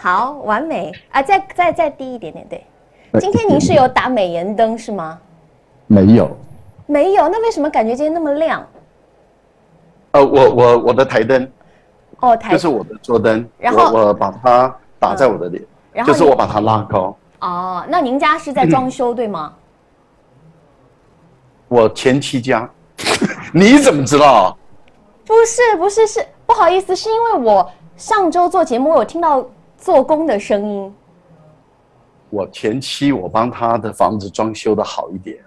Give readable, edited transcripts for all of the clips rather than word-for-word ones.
好，完美啊！再低一点点，对。今天您是有打美颜灯是吗？没有，没有，那为什么感觉今天那么亮？我的台灯，哦，就是我的桌灯，然后我把它打在我的脸，然后就是我把它拉高。哦，那您家是在装修对吗？我前妻家，你怎么知道？不是，是不好意思，是因为我上周做节目，我有听到做工的声音。我前妻，我帮她的房子装修的好一点，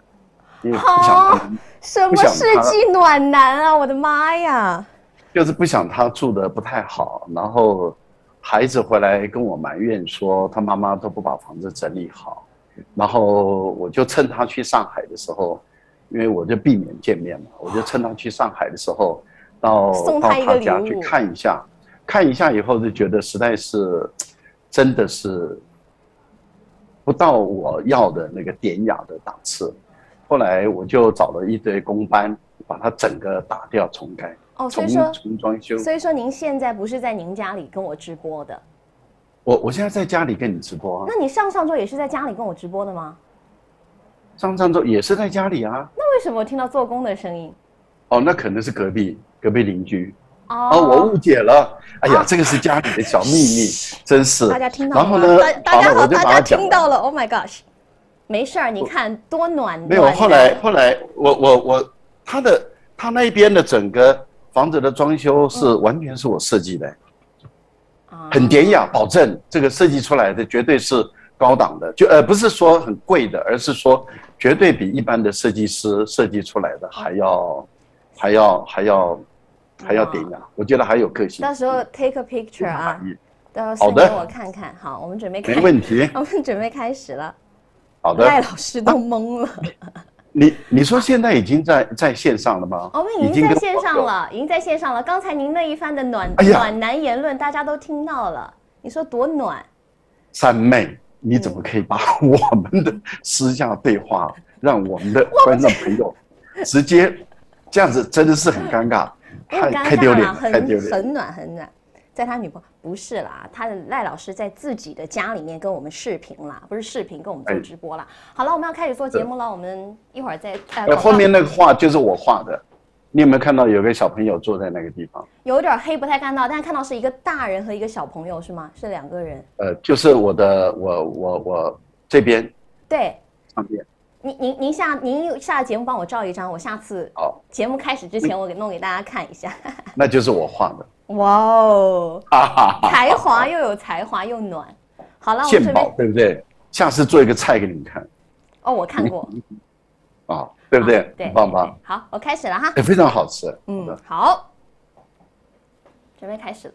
因为不想好，她什么世纪暖男啊！我的妈呀！就是不想她住的不太好，然后孩子回来跟我埋怨说，他妈妈都不把房子整理好，然后我就趁他去上海的时候，因为我就避免见面嘛，我就趁他去上海的时候，到他家去看一下，看一下以后就觉得实在是，真的是不到我要的那个典雅的档次。后来我就找了一堆工班，把它整个打掉重盖。哦，重装修。所以说您现在不是在您家里跟我直播的？我现在在家里跟你直播啊。那你上周也是在家里跟我直播的吗？上周也是在家里啊。那为什么我听到做工的声音？哦，那可能是隔壁邻居。哦，我误解了。哎呀，这个是家里的小秘密，真是。大家听到了吗？然后呢？大家好，大家听到了。Oh my gosh！ 没事儿，你看多暖。没有，后来他那边的整个房子的装修是完全是我设计的，很典雅，保证这个设计出来的绝对是高档的，就不是说很贵的，而是说绝对比一般的设计师设计出来的还要典雅，我觉得还有个性。到时候 take a picture 啊，到时候给我看看。好，我们准备没问题，我们准备开始了。好的，赖老师都懵了。你说现在已经在线上了吗？我们已经在线上了，已经在线上了。刚才您那一番的暖男言论，大家都听到了。你说多暖？三妹，你怎么可以把我们的私下对话，让我们的观众朋友直接这样子，真的是很尴尬，太丢脸了，太丢脸，很暖。在他女朋友不是啦，他的赖老师在自己的家里面跟我们视频啦，不是视频跟我们做直播啦。好了，我们要开始做节目了，我们一会儿再。后面那个画就是我画的，你有没有看到有个小朋友坐在那个地方？有点黑，不太看到，但是看到是一个大人和一个小朋友是吗？是两个人。就是我这边。对。上边。您下节目帮我照一张，我下次节目开始之前我弄给大家看一下。那就是我画的。哇哦，才华又有才华又暖。好了，献宝对不对？下次做一个菜给你们看。哦，我看过。对不对？对，棒棒。好，我开始了哈。非常好吃。好，准备开始了。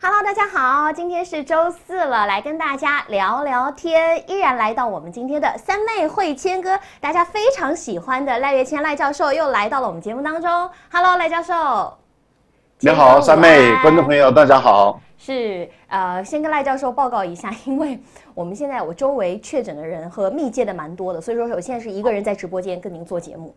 Hello， 大家好，今天是周四了，来跟大家聊聊天。依然来到我们今天的三妹会签歌，大家非常喜欢的赖月谦赖教授又来到了我们节目当中。Hello， 赖教授。你好，三妹，观众朋友大家好。是先跟赖教授报告一下，因为我们现在我周围确诊的人和密接的蛮多的，所以说我现在是一个人在直播间跟您做节目，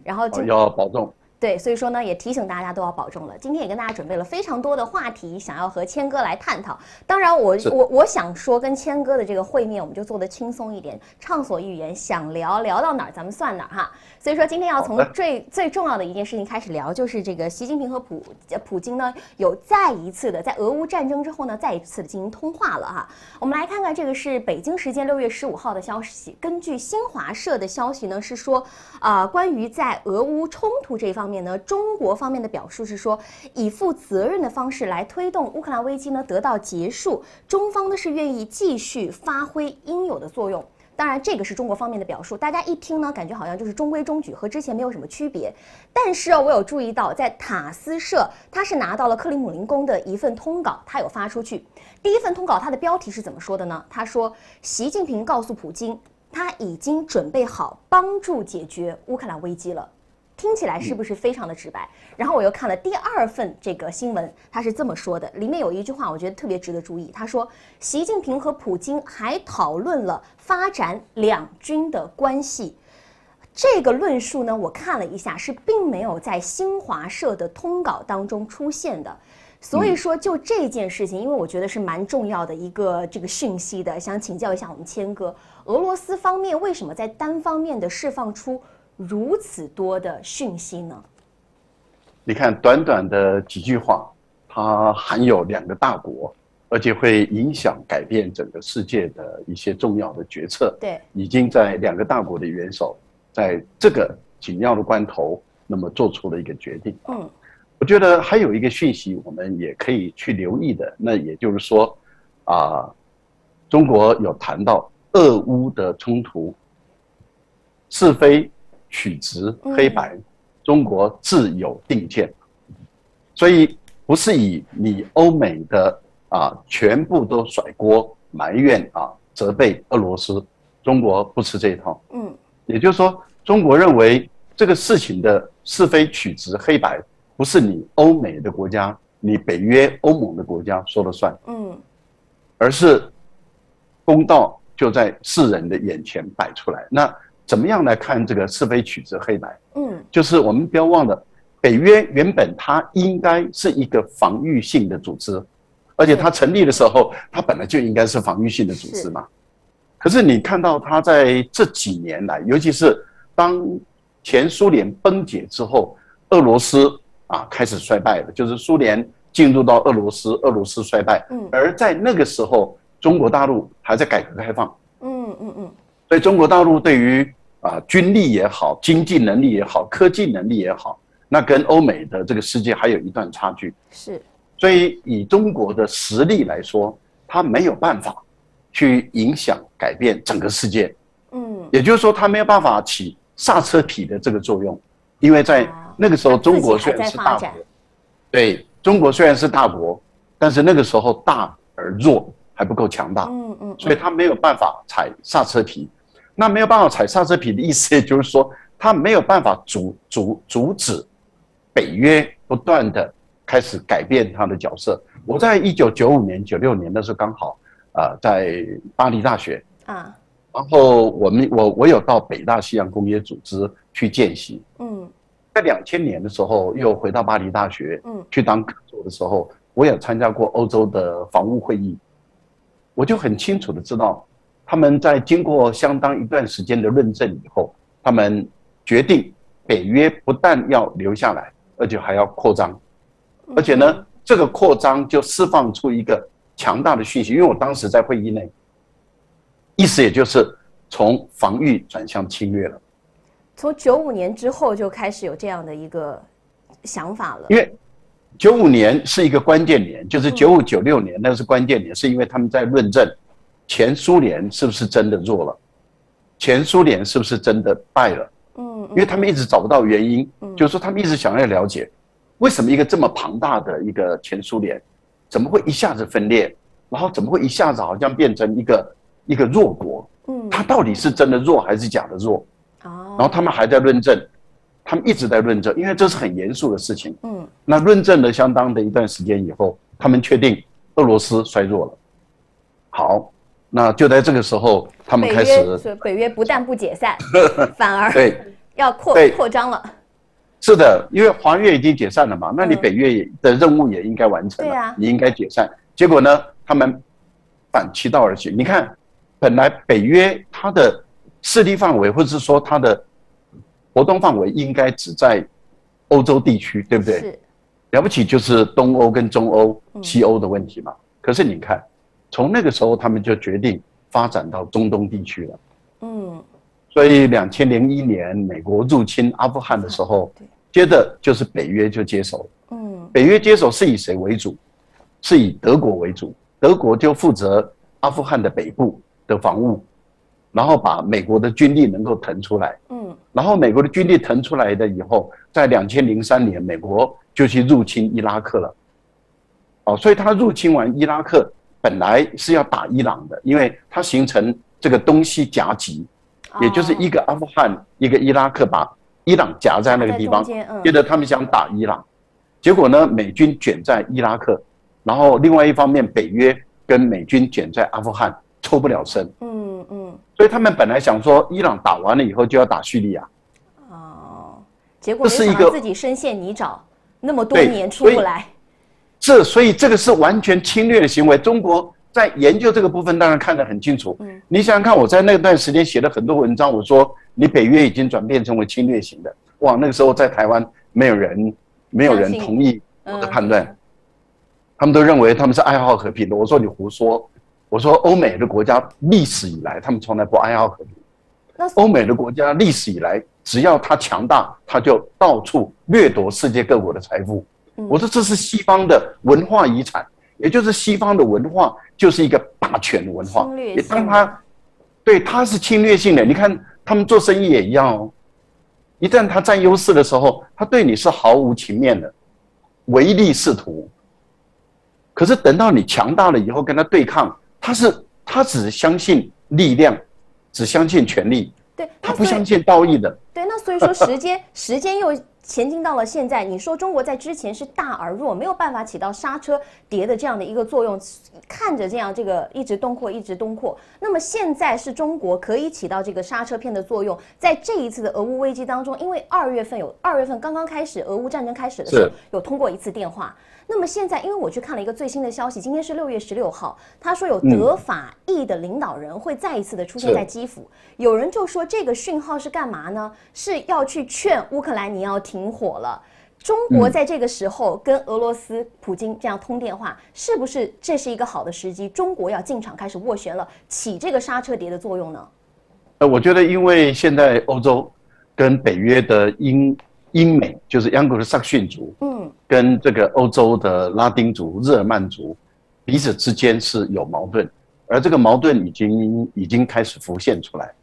然后要保重。对，所以说呢，也提醒大家都要保重了。今天也跟大家准备了非常多的话题，想要和谦哥来探讨。当然我想说，跟谦哥的这个会面，我们就做得轻松一点，畅所欲言，想聊到哪儿咱们算哪儿哈。所以说今天要从最重要的一件事情开始聊，就是这个习近平和普京呢有再一次的在俄乌战争之后呢再一次的进行通话了哈。我们来看看这个是北京时间6月15号的消息，根据新华社的消息呢是说，关于在俄乌冲突这方面呢，中国方面的表述是说，以负责任的方式来推动乌克兰危机呢得到结束，中方呢是愿意继续发挥应有的作用。当然，这个是中国方面的表述，大家一听呢，感觉好像就是中规中矩，和之前没有什么区别。但是我有注意到，在塔斯社，他是拿到了克里姆林宫的一份通稿，他有发出去。第一份通稿，它的标题是怎么说的呢？他说，习近平告诉普京，他已经准备好帮助解决乌克兰危机了。听起来是不是非常的直白？然后我又看了第二份这个新闻，他是这么说的，里面有一句话我觉得特别值得注意，他说习近平和普京还讨论了发展两军的关系。这个论述呢，我看了一下，是并没有在新华社的通稿当中出现的。所以说，就这件事情，因为我觉得是蛮重要的一个这个讯息的，想请教一下我们谦哥，俄罗斯方面为什么在单方面的释放出如此多的讯息呢？你看，短短的几句话，它含有2个大国，而且会影响改变整个世界的一些重要的决策。对，已经在2个大国的元首在这个紧要的关头，那么做出了一个决定。我觉得还有一个讯息，我们也可以去留意的，那也就是说，中国有谈到俄乌的冲突，是非曲直黑白，中国自有定见，所以不是以你欧美的全部都甩锅埋怨责备俄罗斯，中国不吃这一套。也就是说，中国认为这个事情的是非曲直黑白，不是你欧美的国家、你北约、欧盟的国家说了算，而是公道就在世人的眼前摆出来。那怎么样来看这个是非曲直黑白？就是我们不要忘了，北约原本它应该是一个防御性的组织，而且它成立的时候，它本来就应该是防御性的组织嘛。可是你看到它在这几年来，尤其是当前苏联崩解之后，俄罗斯开始衰败了，就是苏联进入到俄罗斯，俄罗斯衰败。而在那个时候，中国大陆还在改革开放。所以中国大陆对于军力也好，经济能力也好，科技能力也好，那跟欧美的这个世界还有一段差距。是。所以以中国的实力来说，它没有办法去影响改变整个世界。也就是说，它没有办法起刹车皮的这个作用，因为在那个时候，中国虽然是大国，对，中国虽然是大国，但是那个时候大而弱，还不够强大，所以他没有办法踩刹车皮。那没有办法踩刹车皮的意思，也就是说，他没有办法阻止北约不断的开始改变他的角色。我在1995年、96年那时候刚好在巴黎大学然后我有到北大西洋工业组织去见习。在2000年的时候，又回到巴黎大学去当客座的时候，我也参加过欧洲的防务会议，我就很清楚的知道，他们在经过相当一段时间的论证以后，他们决定北约不但要留下来，而且还要扩张。而且呢，这个扩张就释放出一个强大的讯息，因为我当时在会议内，意思也就是从防御转向侵略了。从95年之后就开始有这样的一个想法了。因为95年是一个关键年，就是95、96年那是关键年，是因为他们在论证前苏联是不是真的弱了，前苏联是不是真的败了。因为他们一直找不到原因，就是说他们一直想要了解，为什么一个这么庞大的一个前苏联，怎么会一下子分裂，然后怎么会一下子好像变成一个弱国？它到底是真的弱还是假的弱？然后他们还在论证，他们一直在论证，因为这是很严肃的事情。那论证了相当的一段时间以后，他们确定俄罗斯衰弱了。好，那就在这个时候，他们开始北约不但不解散，反而要扩张了。是的，因为华约已经解散了嘛，那你北约的任务也应该完成了，你应该解散。结果呢，他们反其道而行。你看，本来北约它的势力范围，或者是说它的活动范围，应该只在欧洲地区，对不对？是。了不起就是东欧跟中欧、西欧的问题嘛。可是你看，从那个时候他们就决定发展到中东地区了。所以2001年美国入侵阿富汗的时候，接着就是北约就接手。北约接手是以谁为主？是以德国为主。德国就负责阿富汗的北部的防务，然后把美国的军力能够腾出来。然后美国的军力腾出来的以后，在2003年，美国就去入侵伊拉克了。所以他入侵完伊拉克，本来是要打伊朗的，因为它形成这个东西夹击，也就是一个阿富汗，一个伊拉克，把伊朗夹在那个地方。接着他们想打伊朗，结果呢，美军卷在伊拉克，然后另外一方面，北约跟美军卷在阿富汗，抽不了身。所以他们本来想说，伊朗打完了以后就要打叙利亚，结果没想到自己深陷泥沼，那么多年出不来。所以这个是完全侵略的行为。中国在研究这个部分当然看得很清楚。你想想看，我在那段时间写了很多文章，我说你北约已经转变成为侵略型的。哇，那个时候在台湾没有人同意我的判断，他们都认为他们是爱好和平的。我说你胡说，我说欧美的国家历史以来他们从来不爱好和平。欧美的国家历史以来，只要他强大，他就到处掠夺世界各国的财富。我说这是西方的文化遗产，也就是西方的文化就是一个霸权的文化。也当它是侵略性的。你看他们做生意也一样哦，一旦他占优势的时候，他对你是毫无情面的，唯利是图。可是等到你强大了以后跟他对抗，他只相信力量，只相信权力，对，他不相信道义的。对，那所以说时间又前进到了现在。你说中国在之前是大而弱，没有办法起到刹车碟的这样的一个作用，看着这样这个一直东扩。那么现在是中国可以起到这个刹车片的作用。在这一次的俄乌危机当中，因为2月份刚刚开始，俄乌战争开始的时候有通过一次电话。那么现在，因为我去看了一个最新的消息，今天是6月16号，他说有德法意的领导人会再一次的出现在基辅。有人就说这个讯号是干嘛呢？是要去劝乌克兰你要停火了。中国在这个时候跟俄罗斯普京这样通电话，是不是这是一个好的时机？中国要进场开始斡旋了，起这个刹车碟的作用呢？我觉得因为现在欧洲跟北约的英美，就是盎格鲁撒克逊族，跟这个欧洲的拉丁族、日耳曼族彼此之间是有矛盾，而这个矛盾已经开始浮现出来。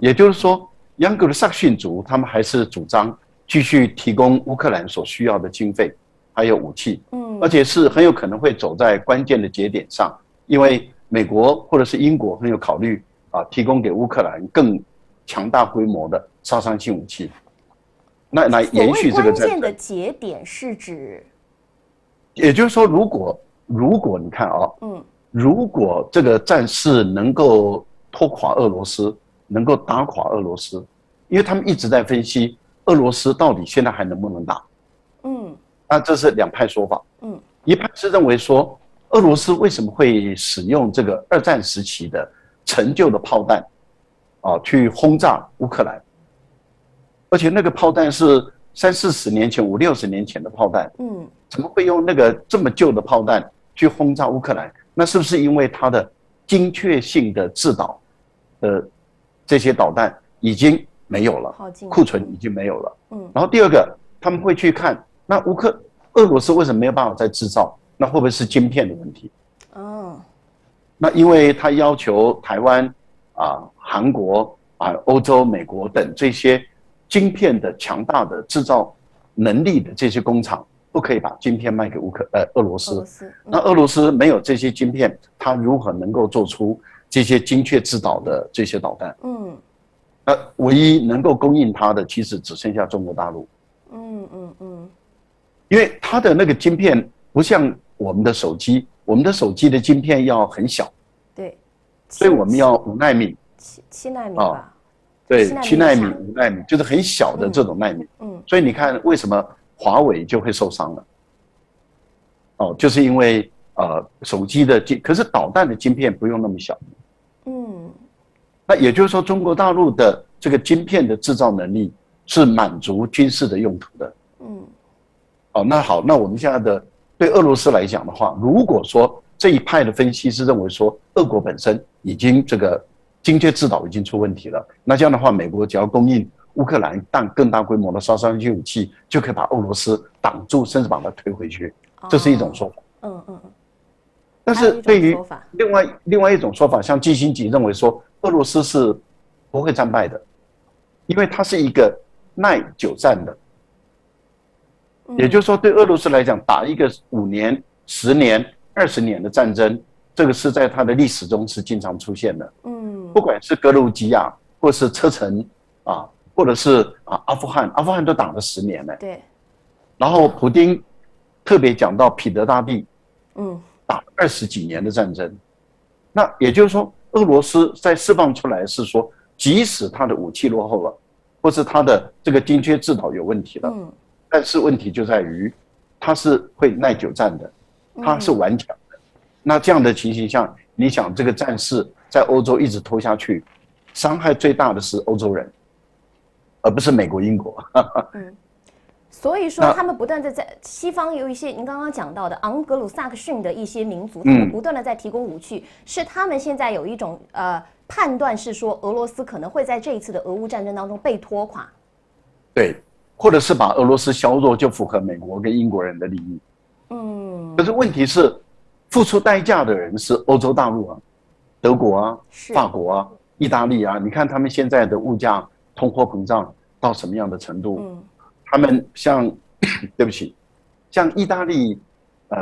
也就是说，盎格鲁撒克逊族他们还是主张继续提供乌克兰所需要的经费还有武器，而且是很有可能会走在关键的节点上，因为美国或者是英国很有考虑提供给乌克兰更强大规模的杀伤性武器。那来延续这个战争。关键的节点是指，也就是说，如果你看如果这个战事能够拖垮俄罗斯，能够打垮俄罗斯，因为他们一直在分析俄罗斯到底现在还能不能打。那这是两派说法。一派是认为说，俄罗斯为什么会使用这个2战时期的陈旧的炮弹去轰炸乌克兰？而且那个炮弹是30-40年前、50-60年前的炮弹，怎么会用那个这么旧的炮弹去轰炸乌克兰？那是不是因为它的精确性的制导的这些导弹已经没有了，库存已经没有了？然后第二个，他们会去看，那俄罗斯为什么没有办法再制造？那会不会是晶片的问题？那因为他要求台湾韩国欧洲、美国等这些晶片的强大的制造能力的这些工厂，不可以把晶片卖给俄罗斯。那俄罗斯没有这些晶片，它如何能够做出这些精确制导的这些导弹？唯一能够供应它的，其实只剩下中国大陆。因为它的那个晶片不像我们的手机，我们的手机的晶片要很小，对，所以我们要5奈米、7奈米吧。对，7奈米、5奈米，就是很小的这种奈米。所以你看，为什么华为就会受伤了？就是因为手机的可是导弹的晶片不用那么小。那也就是说，中国大陆的这个晶片的制造能力是满足军事的用途的。那好，那我们现在对俄罗斯来讲的话，如果说这一派的分析是认为说，俄国本身已经这个精确制导已经出问题了，那这样的话，美国只要供应乌克兰更大规模的杀伤性武器，就可以把俄罗斯挡住，甚至把它推回去。这是一种说法。但是对于另外一种说法，像基辛格认为说，俄罗斯是不会战败的，因为它是一个耐久战的。也就是说，对俄罗斯来讲，打一个5年、10年、20年的战争，这个是在它的历史中是经常出现的。不管是格鲁吉亚，或是车臣或者是阿富汗都打了10年了。对。然后普丁特别讲到彼得大帝，打了20几年的战争。那也就是说，俄罗斯在释放出来是说，即使他的武器落后了，或是它的这个精确制导有问题了。但是问题就在于，它是会耐久战的，它是顽强的。那这样的情形下，你想这个战事在欧洲一直拖下去，伤害最大的是欧洲人，而不是美国、英国。所以说，他们不断的在西方有一些您刚刚讲到的昂格鲁萨克逊的一些民族，他们不断的在提供武器，是他们现在有一种判断是说，俄罗斯可能会在这一次的俄乌战争当中被拖垮。对，或者是把俄罗斯削弱，就符合美国跟英国人的利益。可是问题是，付出代价的人是欧洲大陆啊，德国啊、法国啊、意大利啊。你看他们现在的物价通货膨胀到什么样的程度？他们像，对不起，像意大利，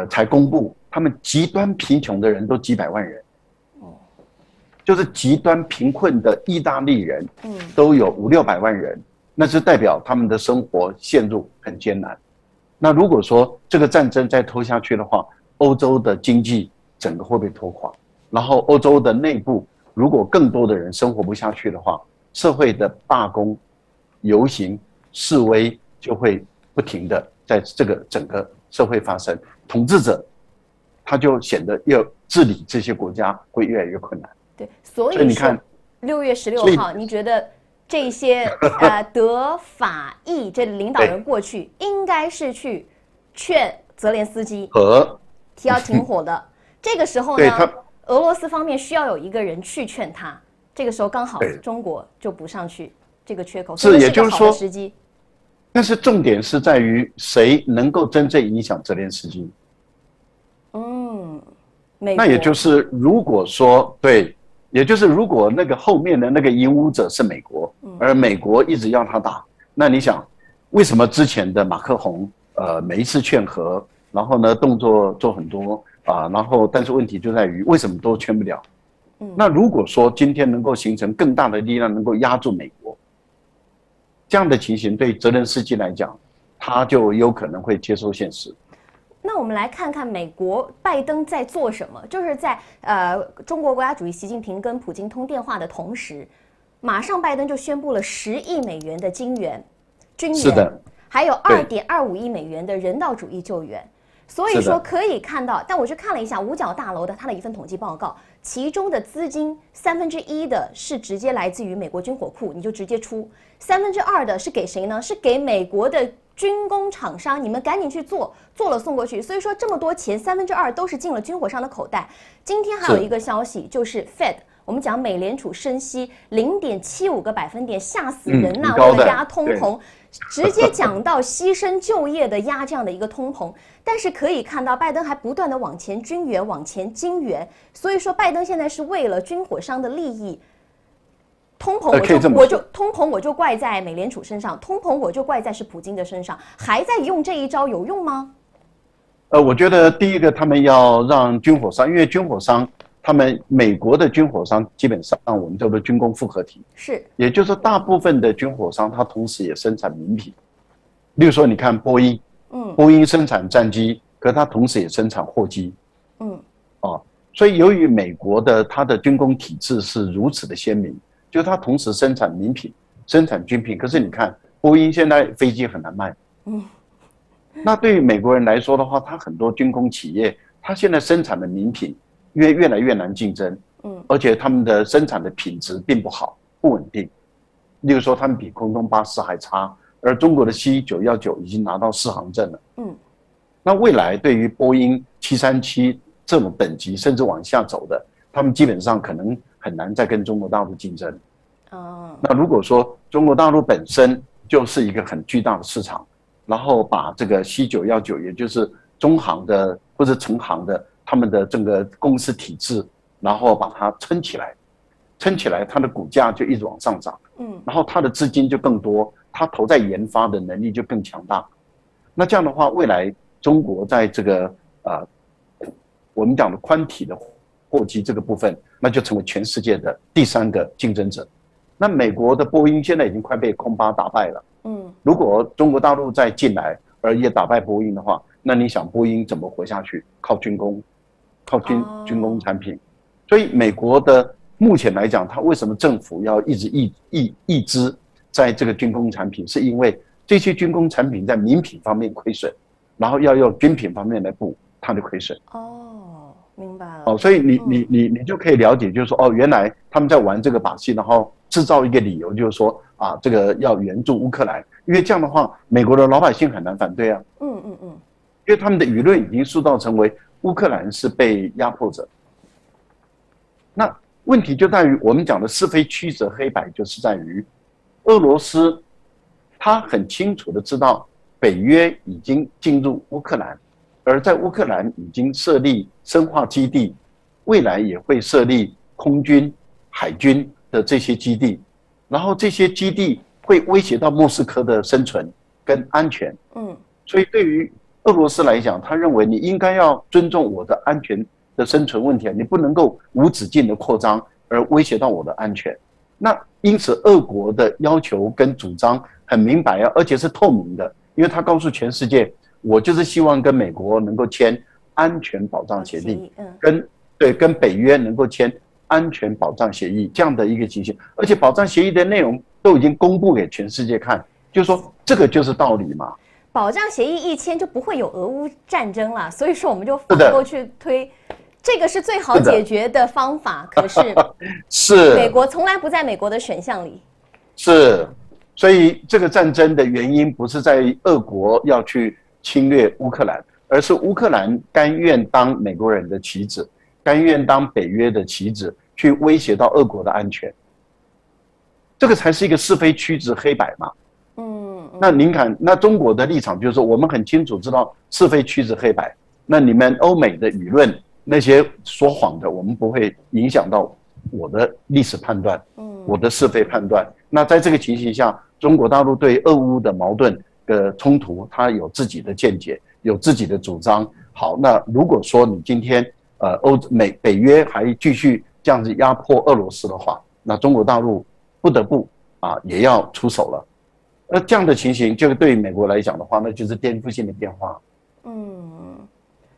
才公布他们极端贫穷的人都几百万人，就是极端贫困的意大利人，都有500-600万人，那是代表他们的生活陷入很艰难。那如果说这个战争再拖下去的话，欧洲的经济整个会被拖垮，然后欧洲的内部如果更多的人生活不下去的话，社会的罢工、游行、示威就会不停的在这个整个社会发生，统治者他就显得要治理这些国家会越来越困难。对，所以你看6月16号，你觉得这些德法意这领导人过去应该是去劝泽连斯基要停火的。这个时候呢，俄罗斯方面需要有一个人去劝他，这个时候刚好中国就补上去这个缺口，是也就是说时机。但是重点是在于谁能够真正影响泽连斯基。那也就是如果说对，也就是如果那个后面的那个引武者是美国，而美国一直要他打，那你想为什么之前的马克宏每一次劝和，然后呢动作做很多啊，然后但是问题就在于为什么都劝不了？那如果说今天能够形成更大的力量，能够压住美国，这样的情形对泽连斯基来讲，他就有可能会接受现实。那我们来看看美国拜登在做什么，就是在中国国家主席习近平跟普京通电话的同时，马上拜登就宣布了10亿美元的军援，是的，还有2.25亿美元的人道主义救援。所以说可以看到，但我去看了一下五角大楼的它的一份统计报告，其中的资金1/3的是直接来自于美国军火库，你就直接出；2/3的是给谁呢？是给美国的军工厂商，你们赶紧去做，做了送过去。所以说这么多钱，2/3都是进了军火商的口袋。今天还有一个消息，就是 Fed。我们讲美联储升息0.75个百分点，吓死人呐！为了压通膨，直接讲到牺牲就业的压这样的一个通膨。但是可以看到，拜登还不断的往前军援，往前金援。所以说，拜登现在是为了军火商的利益。通膨我就怪在美联储身上，通膨我就怪在是普京的身上，还在用这一招，有用吗？我觉得第一个，他们要让军火商，因为军火商。他们美国的军火商基本上我们叫做军工复合体，是，也就是说大部分的军火商它同时也生产名品，例如说你看波音，波音生产战机，可它同时也生产货机，所以由于美国的它的军工体制是如此的鲜明，就它同时生产名品、生产军品，可是你看波音现在飞机很难卖，那对于美国人来说的话，它很多军工企业，它现在生产的名品。因为越来越难竞争，而且他们的生产的品质并不好，不稳定。例如说，他们比空中巴士还差，而中国的 C919已经拿到4航证了。那未来对于波音737这种等级甚至往下走的，他们基本上可能很难再跟中国大陆竞争。那如果说中国大陆本身就是一个很巨大的市场，然后把这个 C919，也就是中航的或者成航的。他们的整个公司体制，然后把它撑起来，它的股价就一直往上涨，然后它的资金就更多，它投在研发的能力就更强大。那这样的话，未来中国在这个我们讲的宽体的货机这个部分，那就成为全世界的第3个竞争者。那美国的波音现在已经快被空巴打败了，如果中国大陆再进来而也打败波音的话，那你想波音怎么活下去？靠军工。靠军工产品，所以美国的目前来讲，它为什么政府要一直抑制在这个军工产品，是因为这些军工产品在民品方面亏损，然后要用军品方面来补它的亏损。哦，明白了。哦，所以你就可以了解，就是说哦，原来他们在玩这个把戏，然后制造一个理由，就是说啊，这个要援助乌克兰，因为这样的话，美国的老百姓很难反对啊。因为他们的舆论已经塑造成为乌克兰是被压迫者。那问题就在于我们讲的是非曲直黑白，就是在于俄罗斯他很清楚的知道北约已经进入乌克兰，而在乌克兰已经设立生化基地，未来也会设立空军、海军的这些基地，然后这些基地会威胁到莫斯科的生存跟安全。所以对于俄罗斯来讲，他认为你应该要尊重我的安全的生存问题，你不能够无止境的扩张而威胁到我的安全。那因此，俄国的要求跟主张很明白啊，而且是透明的，因为他告诉全世界，我就是希望跟美国能够签安全保障协定，跟北约能够签安全保障协议这样的一个情形，而且保障协议的内容都已经公布给全世界看，就是说这个就是道理嘛。保障协议一签就不会有俄乌战争了，所以说我们就反过去推，这个是最好解决的方法。可是，是美国从来不在美国的选项里。是，所以这个战争的原因不是在俄国要去侵略乌克兰，而是乌克兰甘愿当美国人的棋子，甘愿当北约的棋子，去威胁到俄国的安全。这个才是一个是非曲直黑白嘛。那您看，那中国的立场就是说，我们很清楚知道是非曲直黑白。那你们欧美的舆论那些说谎的，我们不会影响到我的历史判断，我的是非判断。那在这个情形下，中国大陆对俄乌的矛盾的冲突，它有自己的见解，有自己的主张。好，那如果说你今天北约还继续这样子压迫俄罗斯的话，那中国大陆不得不也要出手了。这样的情形，就对美国来讲的话，那就是颠覆性的变化。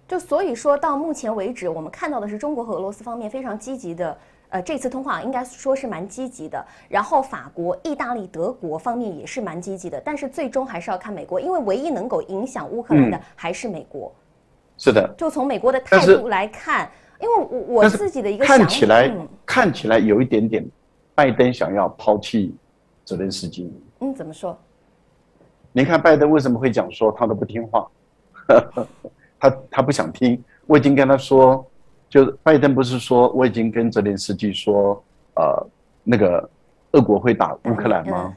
就所以说到目前为止，我们看到的是中国和俄罗斯方面非常积极的，这次通话应该说是蛮积极的。然后法国、意大利、德国方面也是蛮积极的，但是最终还是要看美国，因为唯一能够影响乌克兰的还是美国。是的，就从美国的态度来看，因为我自己的一个想法，看起来有一点点，拜登想要抛弃泽连斯基。怎么说？您看拜登为什么会讲说他都不听话？他不想听。我已经跟他说，就是拜登不是说我已经跟泽连斯基说，那个俄国会打乌克兰吗？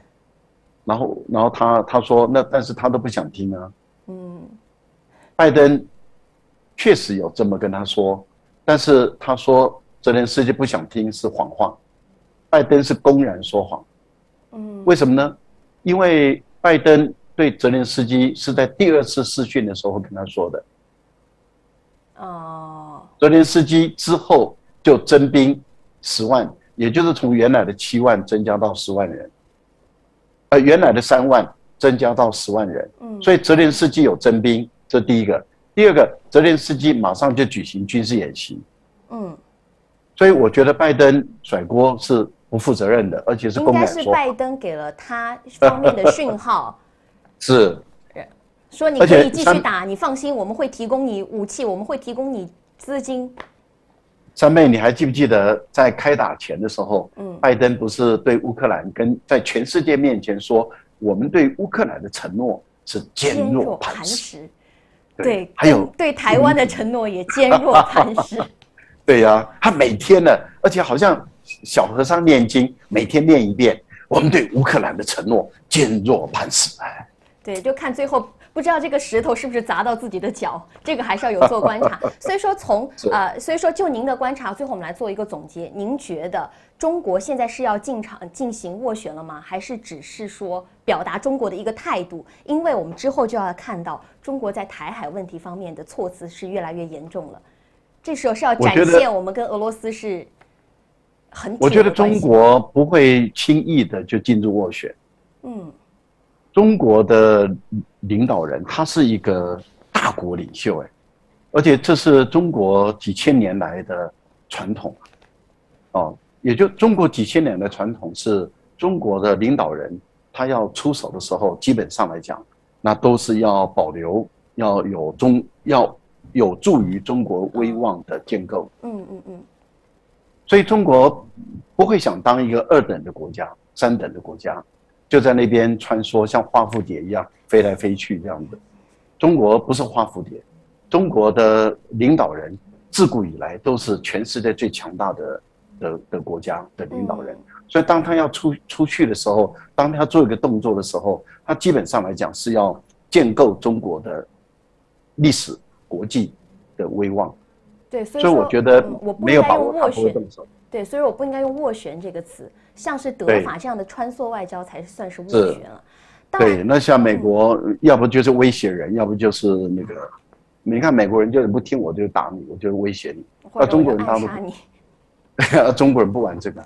然后他说那但是他都不想听啊。拜登确实有这么跟他说，但是他说泽连斯基不想听是谎话，拜登是公然说谎。为什么呢？因为拜登对泽连斯基是在第2次视讯的时候跟他说的。泽连斯基之后就增兵10万，也就是从原来的7万增加到10万人，原来的3万增加到10万人。所以泽连斯基有增兵，这第一个。第二个，泽连斯基马上就举行军事演习。所以我觉得拜登甩锅是不负责任的，而且是公然说。应该是拜登给了他方面的讯号，是说你可以继续打，你放心，我们会提供你武器，我们会提供你资金。三妹，你还记不记得在开打前的时候，拜登不是对乌克兰跟在全世界面前说，我们对乌克兰的承诺是坚若磐石。对，还有对台湾的承诺也坚若磐石。对呀，他每天呢，而且好像小和尚念经，每天念一遍，我们对乌克兰的承诺坚若磐石。对，就看最后不知道这个石头是不是砸到自己的脚，这个还是要有做观察。所以说所以说就您的观察，最后我们来做一个总结。您觉得中国现在是要进行斡旋了吗？还是只是说表达中国的一个态度？因为我们之后就要看到中国在台海问题方面的措辞是越来越严重了。这时候是要展现我们跟俄罗斯是很铁的关系。我觉得中国不会轻易的就进入斡旋。中国的领导人他是一个大国领袖，而且这是中国几千年来的传统。也就中国几千年的传统是中国的领导人他要出手的时候，基本上来讲，那都是要保留，要有助于中国威望的建构。所以中国不会想当一个2等的国家、3等的国家，就在那边穿梭，像花蝴蝶一样飞来飞去这样的。中国不是花蝴蝶，中国的领导人自古以来都是全世界最强大的国家的领导人。所以当他要出去的时候，当他要做一个动作的时候，他基本上来讲是要建构中国的历史、国际的威望。对，所以我觉得没有把握他不会动手。对，所以我不应该用斡旋这个词，像是德法这样的穿梭外交才算是斡旋了。对，那像美国，要不就是威胁人，要不就是那个，你看美国人就是不听我就打你，我就威胁你。或者中国人暗杀你。中国人不玩这个。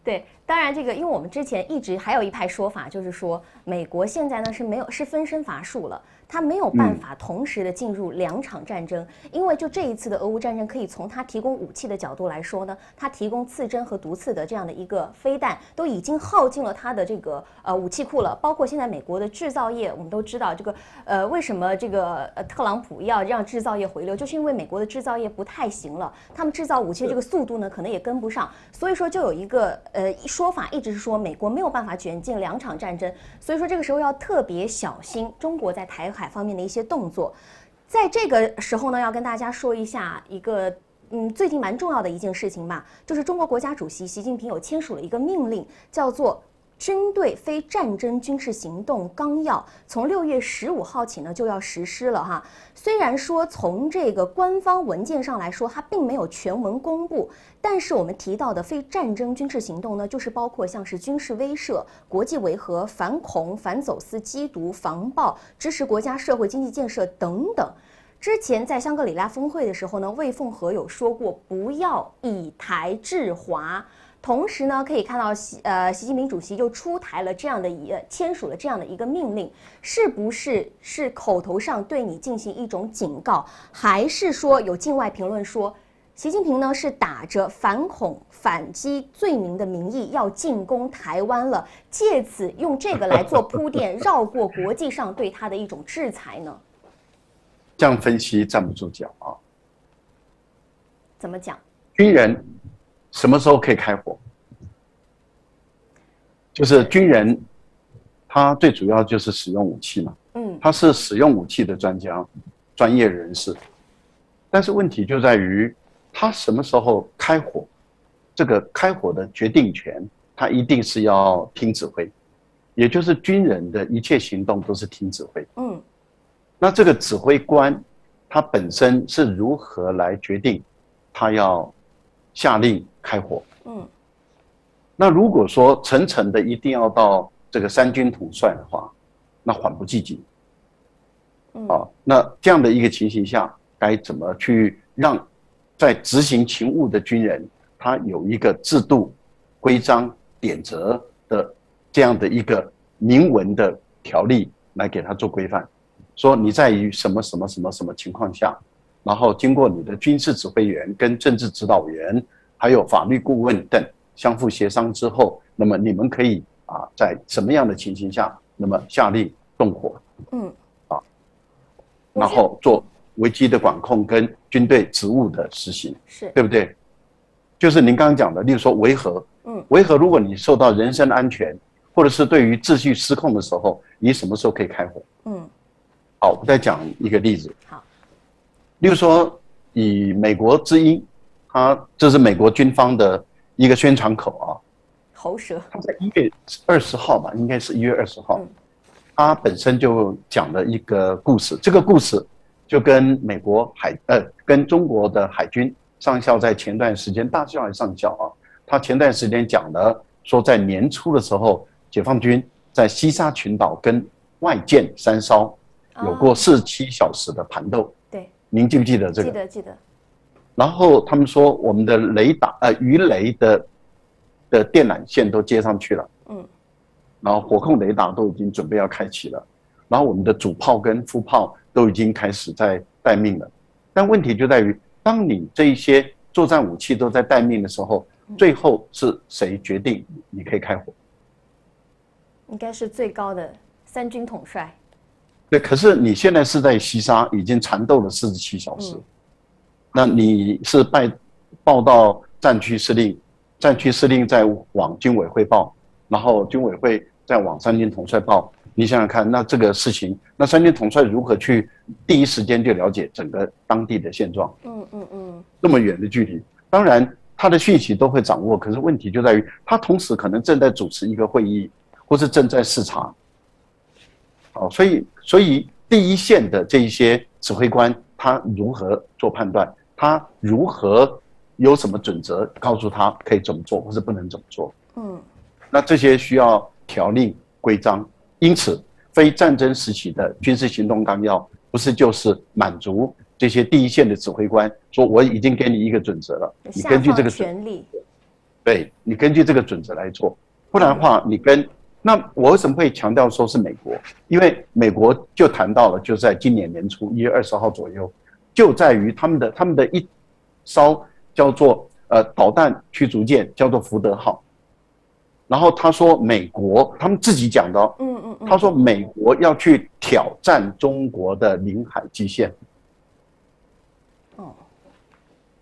对，当然这个，因为我们之前一直还有一派说法，就是说美国现在呢是分身乏术了，它没有办法同时的进入2场战争，因为就这一次的俄乌战争，可以从它提供武器的角度来说呢，它提供刺针和毒刺的这样的一个飞弹，都已经耗尽了它的这个武器库了。包括现在美国的制造业，我们都知道这个为什么这个特朗普要让制造业回流，就是因为美国的制造业不太行了，他们制造武器的这个速度呢可能也跟不上，所以说就有一个说法一直是说美国没有办法卷进2场战争，所以说这个时候要特别小心中国在台海方面的一些动作。在这个时候呢，要跟大家说一下一个最近蛮重要的一件事情吧，就是中国国家主席习近平有签署了一个命令，叫做军队非战争军事行动纲要，从6月15号起呢就要实施了哈。虽然说从这个官方文件上来说，它并没有全文公布，但是我们提到的非战争军事行动呢，就是包括像是军事威慑、国际维和、反恐、反走私、缉毒、防暴、支持国家社会经济建设等等。之前在香格里拉峰会的时候呢，魏凤和有说过不要以台制华。同时呢，可以看到习近平主席就出台了这样的签署了这样的一个命令，是不是口头上对你进行一种警告，还是说有境外评论说，习近平呢是打着反恐反击罪名的名义要进攻台湾了，借此用这个来做铺垫，绕过国际上对他的一种制裁呢？这样分析站不住脚啊！怎么讲？军人什么时候可以开火？就是军人，他最主要就是使用武器嘛。他是使用武器的专业人士。但是问题就在于，他什么时候开火？这个开火的决定权，他一定是要听指挥，也就是军人的一切行动都是听指挥。那这个指挥官，他本身是如何来决定他要下令开火？那如果说层层的一定要到这个3军统帅的话，那缓不济急。那这样的一个情形下，该怎么去让在执行勤务的军人，他有一个制度、规章、典则的这样的一个明文的条例来给他做规范？说你在于什么情况下，然后经过你的军事指挥员跟政治指导员还有法律顾问等相互协商之后，那么你们可以在什么样的情形下，那么下令动火，然后做危机的管控跟军队职务的实行，对不对？就是您刚刚讲的，例如说维和，维和如果你受到人身安全或者是对于秩序失控的时候，你什么时候可以开火？好，我再讲一个例子。好，例如说，以美国之音，这是美国军方的一个宣传口啊。喉舌。他在1月20号吧，应该是1月20号，他本身就讲了一个故事。这个故事就跟跟中国的海军上校在前段时间，大校还上校他前段时间讲的说，在年初的时候，解放军在西沙群岛跟外舰3艘。有过47小时的盘斗，对，您记不记得这个？记得。然后他们说，我们的鱼雷的电缆线都接上去了，然后火控雷达都已经准备要开启了，然后我们的主炮跟副炮都已经开始在待命了。但问题就在于，当你这一些作战武器都在待命的时候，最后是谁决定你可以开火？应该是最高的3军统帅。对，可是你现在是在西沙已经缠斗了47小时，那你是报到战区司令，战区司令再往军委汇报，然后军委会再往3军统帅报。你想想看，那这个事情，那3军统帅如何去第一时间就了解整个当地的现状？那么远的距离，当然他的讯息都会掌握，可是问题就在于他同时可能正在主持一个会议，或是正在视察。所以第一线的这一些指挥官，他如何做判断？他如何有什么准则告诉他可以怎么做，或是不能怎么做？那这些需要条令规章。因此，非战争时期的军事行动纲要，不是就是满足这些第一线的指挥官说，我已经给你一个准则了，你根据这个权利，对，你根据这个准则来做，不然的话，那我为什么会强调说是美国？因为美国就谈到了，就在今年年初1月20号左右，就在于他们的一艘叫做导弹驱逐舰，叫做福德号。然后他说，美国他们自己讲的，他说美国要去挑战中国的领海基线。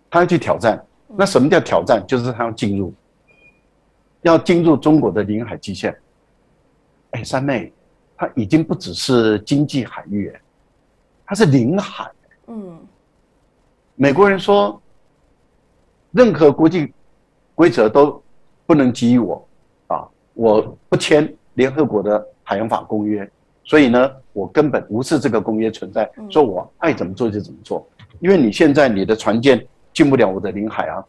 他要去挑战，那什么叫挑战？就是他要进入中国的领海基线。三妹，它已经不只是经济海域，它是领海。美国人说，任何国际规则都不能给予我，我不签联合国的海洋法公约，所以呢，我根本无视这个公约存在，说我爱怎么做就怎么做，因为你现在你的船舰进不了我的领海啊。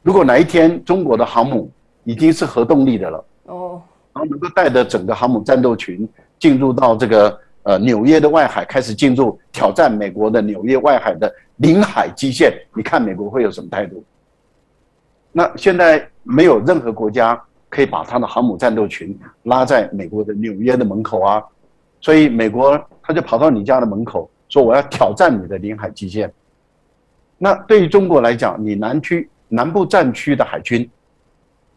如果哪一天中国的航母已经是核动力的了，然后能够带着整个航母战斗群进入到这个纽约的外海，开始进入挑战美国的纽约外海的领海基线，你看美国会有什么态度？那现在没有任何国家可以把他的航母战斗群拉在美国的纽约的门口啊，所以美国他就跑到你家的门口说，我要挑战你的领海基线。那对于中国来讲，你南部战区的海军，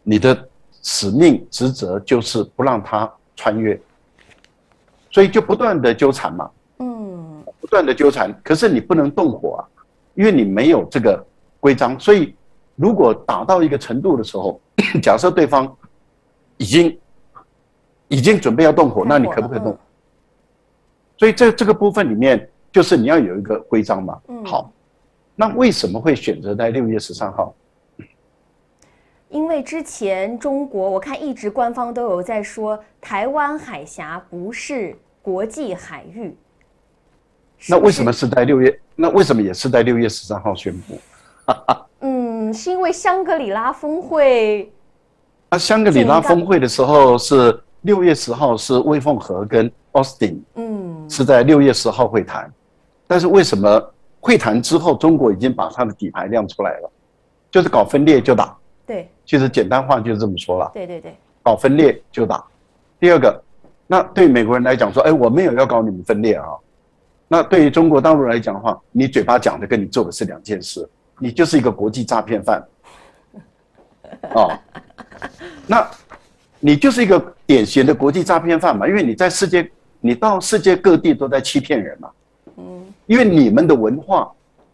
你的使命职责就是不让他穿越，所以就不断的纠缠嘛，不断的纠缠。可是你不能动火啊，因为你没有这个规章。所以如果打到一个程度的时候，假设对方已经准备要动火，那你可不可以动？所以这个部分里面，就是你要有一个规章嘛。好，那为什么会选择在6月13号？因为之前中国我看一直官方都有在说，台湾海峡不是国际海域。那为什么是在6月？那为什么也是在6月13号宣布？是因为香格里拉峰会。香格里拉峰会的时候是6月10号，是魏凤和跟 Austin，是在6月10号会谈。但是为什么会谈之后，中国已经把他的底牌亮出来了，就是搞分裂就打。对，其实简单话就是这么说了。对，搞分裂就打。第二个，那对美国人来讲说，我没有要搞你们分裂啊。那对于中国大陆来讲的话，你嘴巴讲的跟你做的是2件事，你就是一个国际诈骗犯。那你就是一个典型的国际诈骗犯嘛，因为你到世界各地都在欺骗人嘛。因为你们的文化、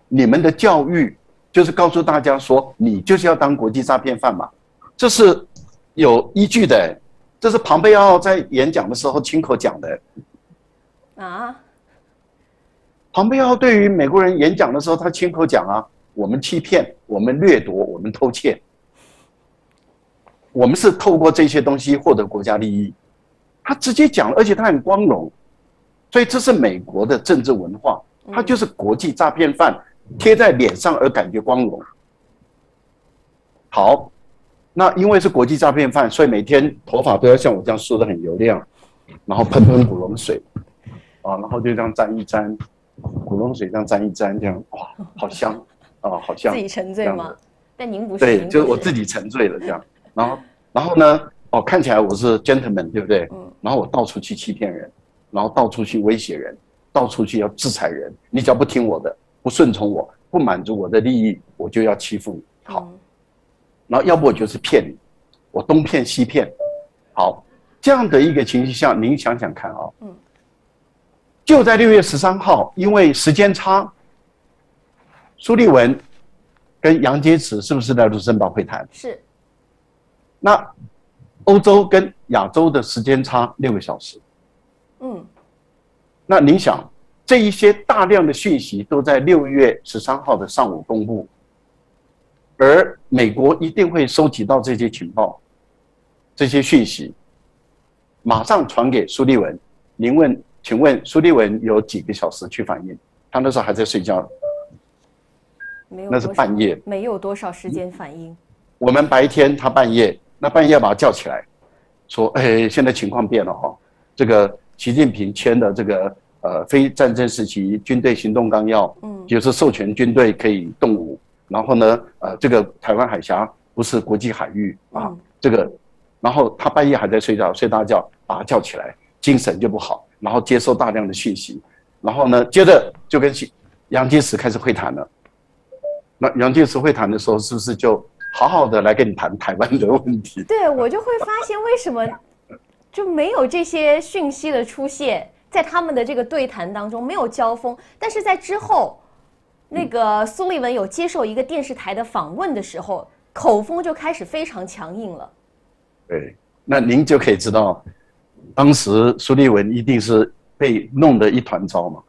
你们的教育，就是告诉大家说，你就是要当国际诈骗犯嘛，这是有依据的。这是庞贝奥在演讲的时候亲口讲的。庞贝奥对于美国人演讲的时候，他亲口讲啊，我们欺骗，我们掠夺，我们偷窃，我们是透过这些东西获得国家利益。他直接讲，而且他很光荣，所以这是美国的政治文化，他就是国际诈骗犯贴在脸上而感觉光荣。好，那因为是国际诈骗犯，所以每天头发都要像我这样梳得很油亮，然后喷古龙水，然后就这样沾一沾，古龙水这样沾一沾，这样哇，好香好香。自己沉醉吗？但您不是。对，就是我自己沉醉了这样。然后呢，看起来我是 gentleman， 对不对？然后我到处去欺骗人，然后到处去威胁人，到处去要制裁人。你只要不听我的，不顺从我，不满足我的利益，我就要欺负你。好，然后要不我就是骗你，我东骗西骗。好，这样的一个情形下，您想想看啊，就在6月13号，因为时间差，苏利文跟杨洁篪是不是在卢森堡会谈？是。那欧洲跟亚洲的时间差6个小时。那您想，这一些大量的讯息都在6月13号的上午公布，而美国一定会收集到这些情报、这些讯息，马上传给苏利文。请问苏利文有几个小时去反应？他那时候还在睡觉，那是半夜，没有多少时间反应。我们白天，他半夜，那半夜把他叫起来，说：“哎，现在情况变了哈，这个习近平签的这个非战争时期军队行动纲要，就是授权军队可以动武，然后呢，这个台湾海峡不是国际海域啊，这个，然后他半夜还在睡觉，睡大觉，把他叫起来，精神就不好，然后接收大量的讯息，然后呢，接着就跟杨洁篪开始会谈了。那杨洁篪会谈的时候，是不是就好好的来跟你谈台湾的问题？对，我就会发现为什么就没有这些讯息的出现，在他们的这个对谈当中没有交锋，但是在之后，那个苏利文有接受一个电视台的访问的时候，口风就开始非常强硬了。对，那您就可以知道，当时苏利文一定是被弄得一团糟嘛。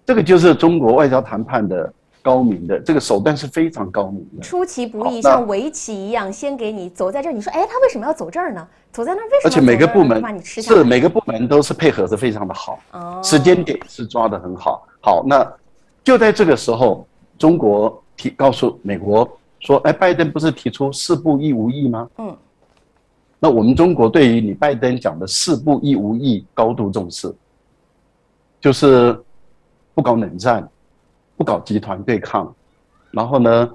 这个就是中国外交谈判的高明的，这个手段是非常高明的，出其不意，像围棋一样，先给你走在这儿，你说，哎，他为什么要走这儿呢？走在那儿为什么？而且每个部门把你吃下来，每个部门都是配合的非常的好，时间点是抓得很好。好，那就在这个时候，中国告诉美国说，哎，拜登不是提出4不1无意吗？那我们中国对于你拜登讲的4不1无意高度重视，就是不搞冷战，不搞集团对抗，然后呢，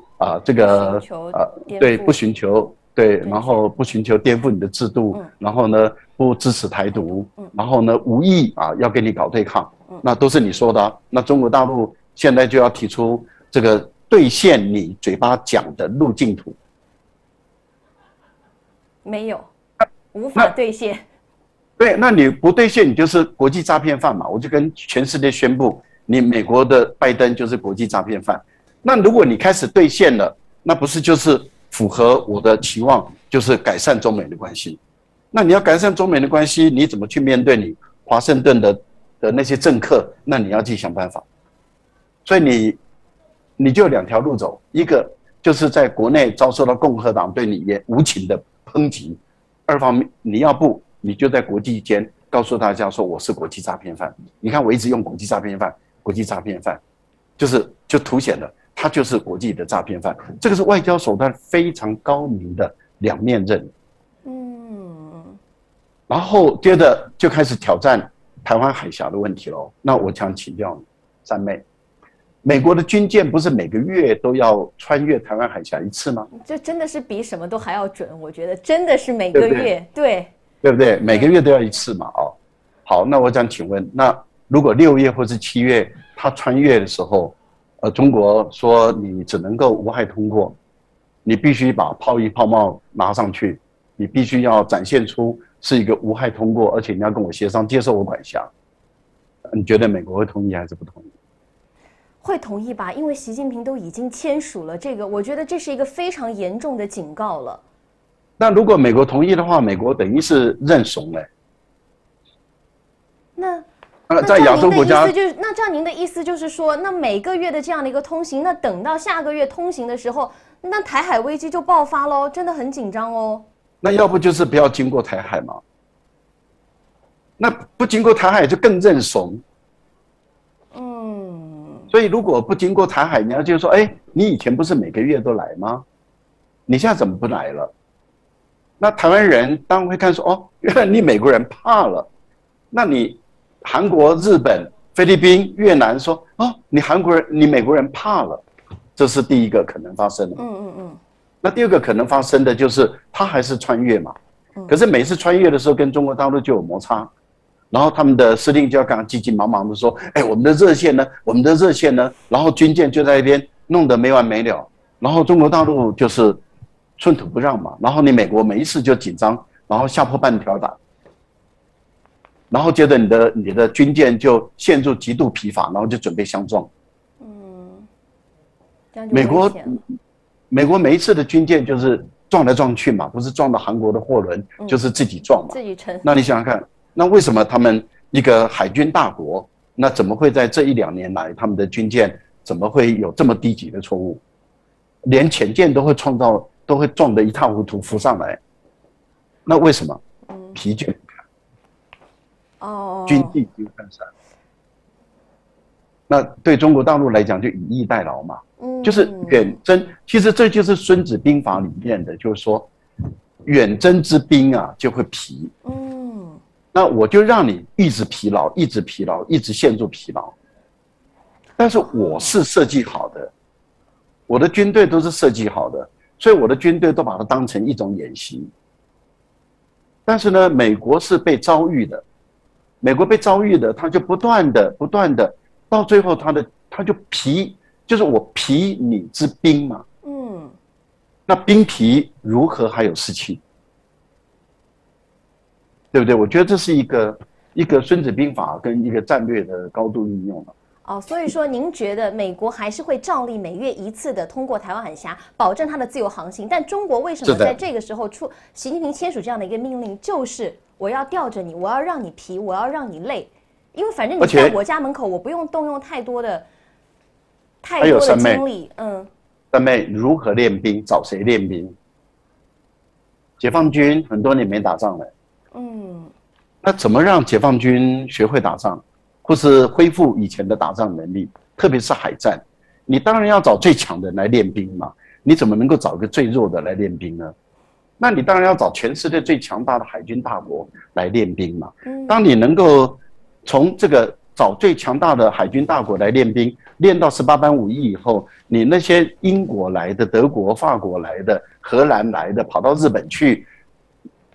不寻求对，然后不寻求颠覆你的制度，然后呢，不支持台独，然后呢，无意要跟你搞对抗，那都是你说的啊。那中国大陆现在就要提出这个兑现你嘴巴讲的路径图，没有，无法兑现。对，那你不兑现，你就是国际诈骗犯嘛！我就跟全世界宣布，你美国的拜登就是国际诈骗犯。那如果你开始兑现了，那不是就是符合我的期望，就是改善中美的关系？那你要改善中美的关系，你怎么去面对你华盛顿的那些政客？那你要自己想办法。所以你就2条路走，一个就是在国内遭受到共和党对你也无情的抨击，二方面你要不你就在国际间告诉大家说我是国际诈骗犯。你看我一直用国际诈骗犯，国际诈骗犯，就凸显了他就是国际的诈骗犯。这个是外交手段非常高明的2面刃。然后接着就开始挑战台湾海峡的问题喽。那我想请教三妹，美国的军舰不是每个月都要穿越台湾海峡1次吗？这真的是比什么都还要准，我觉得真的是每个月，对不对？每个月都要1次嘛，好，那我想请问，那如果6月或是7月他穿越的时候，中国说你只能够无害通过，你必须把炮衣炮帽拿上去，你必须要展现出是一个无害通过，而且你要跟我协商接受我管辖，你觉得美国会同意还是不同意？会同意吧，因为习近平都已经签署了这个，我觉得这是一个非常严重的警告了。那如果美国同意的话，美国等于是认怂了。那在亚洲国家，那照您的意思就是说，那每个月的这样的一个通行，那等到下个月通行的时候，那台海危机就爆发喽，真的很紧张哦。那要不就是不要经过台海嘛？那不经过台海就更认怂。所以如果不经过台海，你要就说，哎，你以前不是每个月都来吗？你现在怎么不来了？那台湾人当然会看说，哦，原来你美国人怕了。那你韩国、日本、菲律宾、越南说，哦，你美国人怕了，这是第一个可能发生的。那第二个可能发生的就是他还是穿越嘛，可是每次穿越的时候跟中国大陆就有摩擦，然后他们的司令就要刚刚急急忙忙的说，哎，我们的热线呢，然后军舰就在那边弄得没完没了，然后中国大陆就是寸土不让嘛，然后你美国每一次就紧张，然后下坡半条打，然后接着你的军舰就陷入极度疲乏，然后就准备相撞。这样就危险了。美国每一次的军舰就是撞来撞去嘛，不是撞到韩国的货轮，就是自己撞嘛，自己沉。那你想想看，那为什么他们一个海军大国，那怎么会在这1、2年来，他们的军舰怎么会有这么低级的错误？连潜舰都会撞得一塌糊涂浮上来，那为什么？疲倦。军纪已经分散。那对中国大陆来讲，就以逸待劳嘛。就是远征，其实这就是《孙子兵法》里面的，就是说，远征之兵啊就会疲。那我就让你一直疲劳，一直疲劳，一直陷入疲劳。但是我是设计好的，我的军队都是设计好的，所以我的军队都把它当成一种演习。但是呢，美国是被遭遇的，美国被遭遇的，他就不断的，到最后他就疲。就是我疲你之兵嘛，那兵疲如何还有士气？对不对？我觉得这是一个孙子兵法跟一个战略的高度运用了。所以说您觉得美国还是会照例每月1次的通过台湾海峡，保证它的自由航行？但中国为什么在这个时候习近平签署这样的一个命令，就是我要吊着你，我要让你疲，我要让你累，因为反正你在我家门口，我不用动用太多的精力。三妹如何练兵？找谁练兵？解放军很多年没打仗了。那怎么让解放军学会打仗，或是恢复以前的打仗能力？特别是海战，你当然要找最强的人来练兵嘛。你怎么能够找一个最弱的来练兵呢？那你当然要找全世界最强大的海军大国来练兵嘛。当你能够从这个找最强大的海军大国来练兵，练到18般武艺以后，你那些英国来的、德国、法国来的、荷兰来的，跑到日本去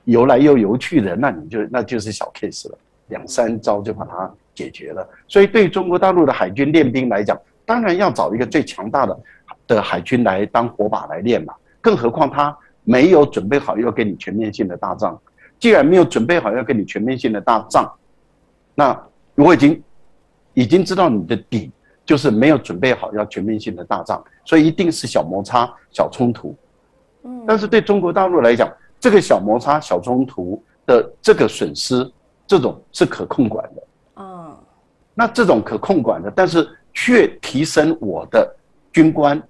游来又游去的，那就是小 case 了，2、3招就把它解决了。所以对中国大陆的海军练兵来讲，当然要找一个最强大的海军来当火把来练嘛。更何况他没有准备好要跟你全面性的大仗，既然没有准备好要跟你全面性的大仗，那我已经知道你的底就是没有准备好要全面性的大仗，所以一定是小摩擦、小冲突。但是对中国大陆来讲，这个小摩擦、小冲突的这个损失，这种是可控管的。那这种可控管的，但是却提升我的军官、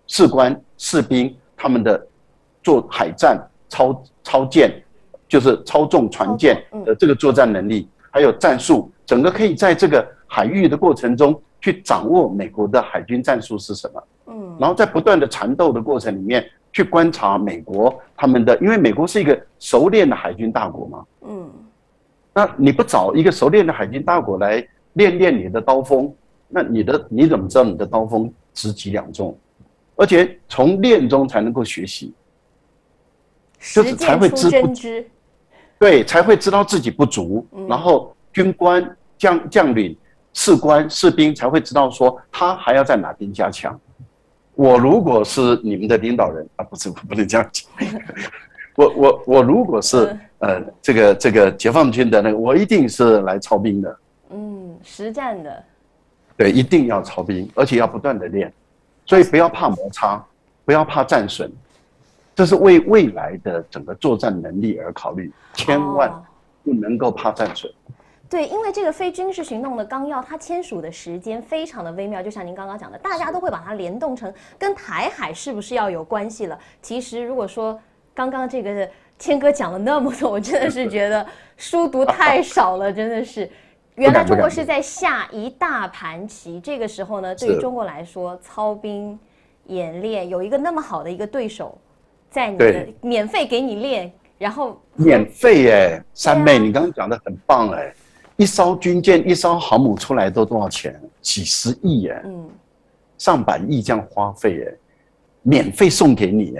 士官、士兵他们的做海战、操舰，就是操纵船舰的这个作战能力，还有战术，整个可以在这个海域的过程中去掌握美国的海军战术是什么。然后在不断的缠斗的过程里面，去观察美国他们的，因为美国是一个熟练的海军大国嘛。那你不找一个熟练的海军大国来练你的刀锋，那你怎么知道你的刀锋值几两重？而且从练中才能够学习，就是才会真知，对，才会知道自己不足。然后军官、将领、士官、士兵才会知道说他还要在哪边加强。我如果是你们的领导人啊，不是，我不能这样讲。我如果是这个解放军的那个，我一定是来操兵的。实战的。对，一定要操兵，而且要不断的练。所以不要怕摩擦，不要怕战损，这是为未来的整个作战能力而考虑，千万不能够怕战损。对，因为这个非军事行动的纲要，它签署的时间非常的微妙，就像您刚刚讲的，大家都会把它联动成跟台海是不是要有关系了。其实如果说刚刚这个谦哥讲了那么多，我真的是觉得书读太少了，真的是。原来中国是在下一大盘棋，这个时候呢，对于中国来说，操兵演练有一个那么好的一个对手，在你的免费给你练，然后免费三妹，你刚刚讲的很棒一艘军舰、一艘航母出来都多少钱？几十亿上百亿这样花费免费送给你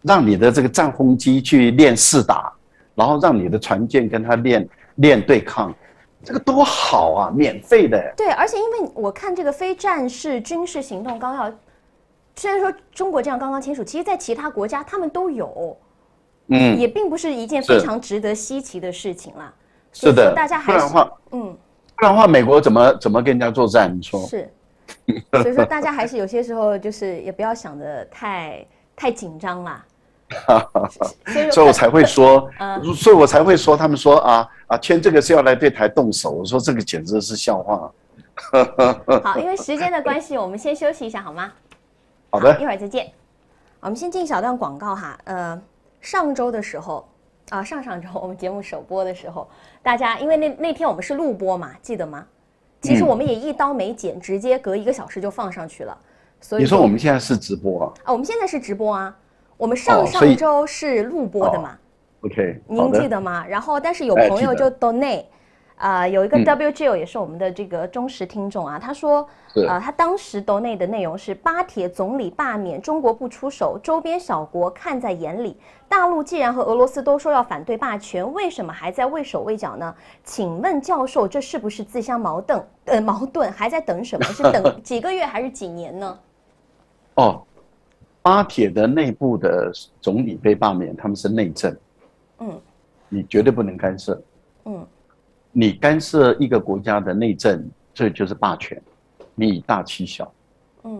让你的这个战轰机去练试打，然后让你的船舰跟他练对抗。这个多好啊，免费的。对，而且因为我看这个非战事军事行动纲要，虽然说中国这样刚刚签署，其实在其他国家他们都有，也并不是一件非常值得稀奇的事情啦。是的，大家还是不然的话，美国怎么跟人家作战？你说是，所以说大家还是有些时候就是也不要想得太紧张啦。所以我才会说，所以我才会说，他们说签这个是要来对台动手，我说这个简直是笑话。好，因为时间的关系，我们先休息一下好吗？好的，一会儿再见。我们先进一小段广告哈。上周的时候上周我们节目首播的时候，大家因为那天我们是录播嘛，记得吗？其实我们也一刀没剪，直接隔1个小时就放上去了。所以你说我们现在是直播啊？我们现在是直播啊。我们上周是录播的嘛？OK， 您记得吗？然后但是有朋友就 donate。有一个 WGO 也是我们的这个忠实听众啊，他说，他当时 donate 的内容是巴铁总理罢免，中国不出手，周边小国看在眼里。大陆既然和俄罗斯都说要反对霸权，为什么还在畏手畏脚呢？请问教授，这是不是自相矛盾？还在等什么？是等几个月还是几年呢？巴铁的内部的总理被罢免，他们是内政，你绝对不能干涉，你干涉一个国家的内政，这就是霸权，你以大欺小，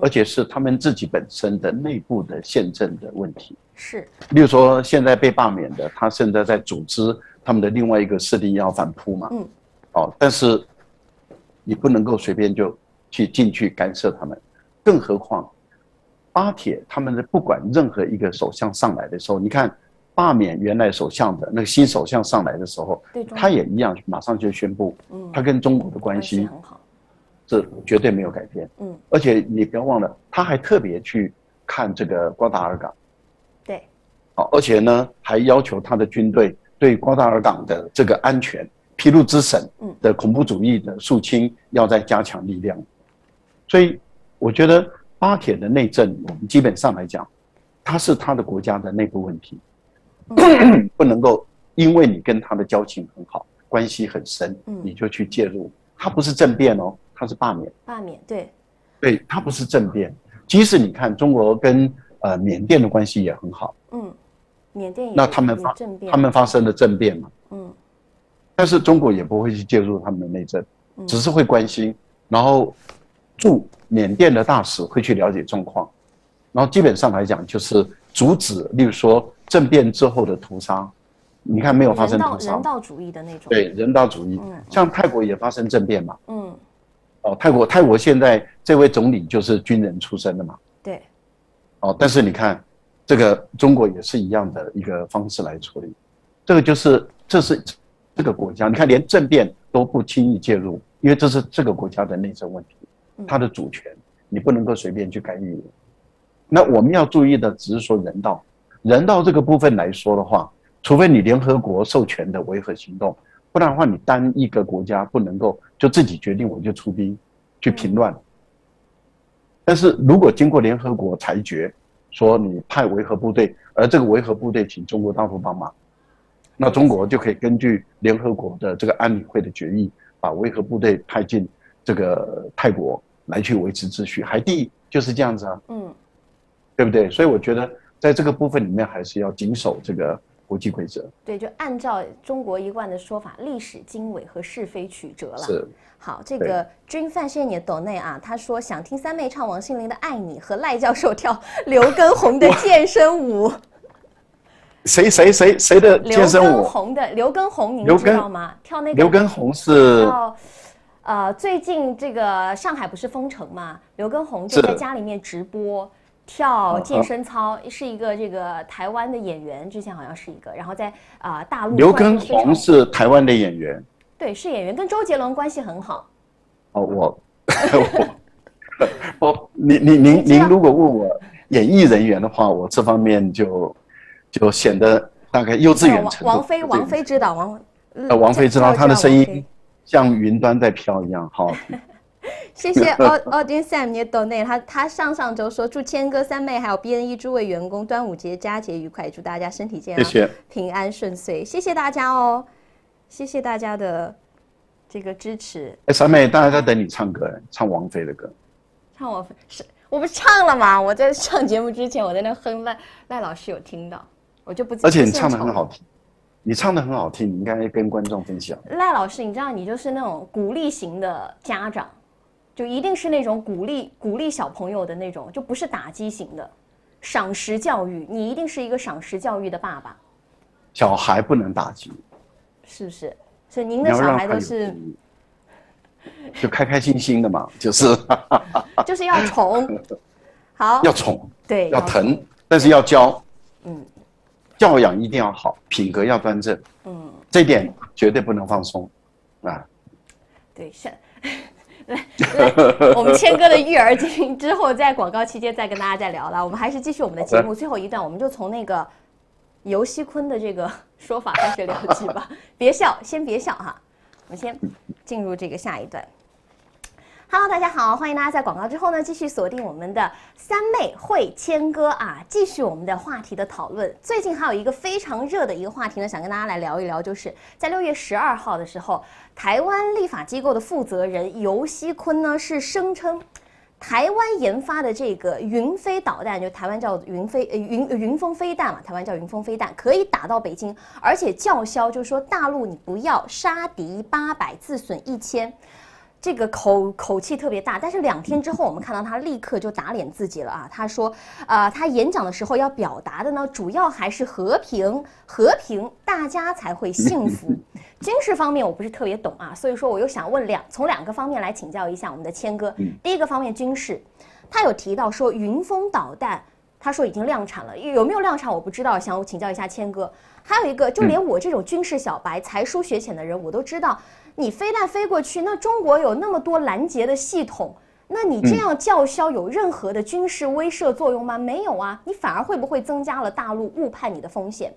而且是他们自己本身的内部的宪政的问题。是，例如说现在被罢免的，他现在在组织他们的另外一个势力要反扑嘛，但是你不能够随便就进去干涉他们，更何况巴铁他们的不管任何一个首相上来的时候，你看。罢免原来首相的那个新首相上来的时候，他也一样，马上就宣布，他跟中国的关系很好，这绝对没有改变。而且你不要忘了，他还特别去看这个瓜达尔港，对，而且呢，还要求他的军队对瓜达尔港的这个安全、披露之省的恐怖主义的肃清要再加强力量。所以，我觉得巴铁的内政，我们基本上来讲，它是他的国家的内部问题。不能够因为你跟他的交情很好，关系很深，你就去介入。他不是政变哦，他是罢免。罢免，对，他不是政变。即使你看中国跟缅甸的关系也很好，缅甸也那他们发生了政变嘛，但是中国也不会去介入他们的内政，只是会关心，然后驻缅甸的大使会去了解状况，然后基本上来讲就是阻止，例如说。政变之后的屠杀，你看没有发生屠杀，人道主义的那种。对，人道主义。像泰国也发生政变嘛。泰国现在这位总理就是军人出身的嘛。对。但是你看，这个中国也是一样的一个方式来处理。这是这个国家，你看连政变都不轻易介入，因为这是这个国家的内政问题，它的主权你不能够随便去干预。那我们要注意的只是说人道这个部分来说的话，除非你联合国授权的维和行动，不然的话，你单一个国家不能够就自己决定我就出兵去平乱。但是如果经过联合国裁决，说你派维和部队，而这个维和部队请中国大陆帮忙，那中国就可以根据联合国的这个安理会的决议，把维和部队派进这个泰国来去维持秩序。海地就是这样子啊，对不对？所以我觉得。在这个部分里面，还是要谨守这个国际规则。对，就按照中国一贯的说法，历史经纬和是非曲折了。是。好，这个军范谢谢你的抖内啊，他说想听三妹唱王心凌的《爱你》和赖教授跳刘畊宏的健身舞。谁的健身舞？刘畊宏，您知道吗？跳那个。刘畊宏是。最近这个上海不是封城嘛？刘畊宏就在家里面直播。跳健身操是一个这个台湾的演员，之前好像是一个，然后在大陆。刘畊宏是台湾的演员，对，是演员，跟周杰伦关系很好。您如果问我演艺人员的话，我这方面就显得大概幼稚园程度。王菲知道王菲知道，她的声音像云端在飘一样，好好听。谢谢 Audin Sam 你的 donate， 他上周说祝谦哥三妹还有 BNE 诸位员工端午节佳节愉快，祝大家身体健康，谢谢，平安顺遂，谢谢大家哦，谢谢大家的这个支持。三妹，大家在等你唱歌，唱王菲的歌。唱王菲是我不是唱了吗？我在上节目之前我在那哼，赖老师有听到，我就不。而且你唱得很好听。你唱得很好听，你应该跟观众分享。赖老师，你知道你就是那种鼓励型的家长，就一定是那种鼓励小朋友的那种，就不是打击型的，赏识教育。你一定是一个赏识教育的爸爸。小孩不能打击，是不是？所以您的小孩都是就开开心心的嘛，就是就是要宠，好，要宠，对，要疼，但是要教，教养一定要好，品格要端正，这一点绝对不能放松，啊，对，是。来，我们谦哥的育儿经之后，在广告期间再跟大家再聊了。我们还是继续我们的节目，最后一段我们就从那个尤熙坤的这个说法开始聊起吧。别笑，先别笑哈，我们先进入这个下一段。Hello， 大家好，欢迎大家在广告之后呢，继续锁定我们的三妹会谦哥啊，继续我们的话题的讨论。最近还有一个非常热的一个话题呢，想跟大家来聊一聊，就是在6月12号的时候，台湾立法机构的负责人尤熙坤呢是声称，台湾研发的这个云飞导弹，就台湾叫云峰飞弹嘛，台湾叫云峰飞弹，可以打到北京，而且叫嚣就是说大陆你不要杀敌800，自损1000。这个口气特别大，但是2天之后，我们看到他立刻就打脸自己了啊！他说，他演讲的时候要表达的呢，主要还是和平，大家才会幸福。军事方面我不是特别懂啊，所以说我又想问从2个方面来请教一下我们的谦哥。第一个方面军事，他有提到说云峰导弹，他说已经量产了，有没有量产我不知道，想请教一下谦哥。还有一个，就连我这种军事小白、才疏学浅的人，我都知道。你飞弹飞过去，那中国有那么多拦截的系统，那你这样叫嚣有任何的军事威慑作用吗？没有啊，你反而会不会增加了大陆误判你的风险？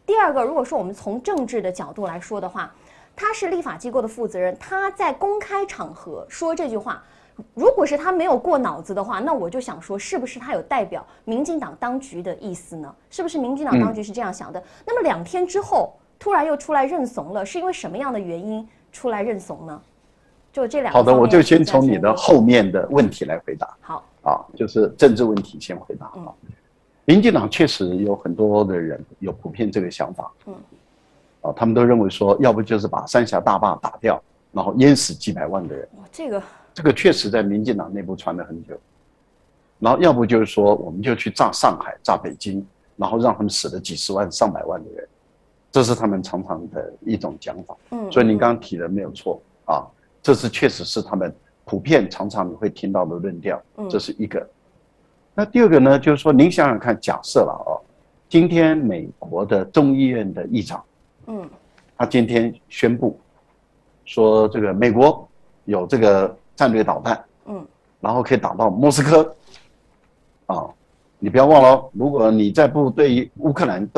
第二个，如果说我们从政治的角度来说的话，他是立法机构的负责人，他在公开场合说这句话，如果是他没有过脑子的话，那我就想说，是不是他有代表民进党当局的意思呢？是不是民进党当局是这样想的？那么2天之后，突然又出来认怂了，是因为什么样的原因？出来认怂呢？就这2个。好的，我就先从你的后面的问题来回答。好啊，就是政治问题先回答啊。民进党确实有很多的人有普遍这个想法，他们都认为说，要不就是把三峡大坝打掉，然后淹死几百万的人。这个确实在民进党内部传了很久。然后要不就是说，我们就去炸上海、炸北京，然后让他们死了几十万、上百万的人。这是他们常常的一种讲法，所以您刚刚提的没有错啊，这是确实是他们普遍常常你会听到的论调，这是一个。那第二个呢，就是说您想想看，假设了哦，今天美国的众议院的议长，他今天宣布说这个美国有这个战略导弹，然后可以打到莫斯科，啊，你不要忘了，如果你再不对乌克兰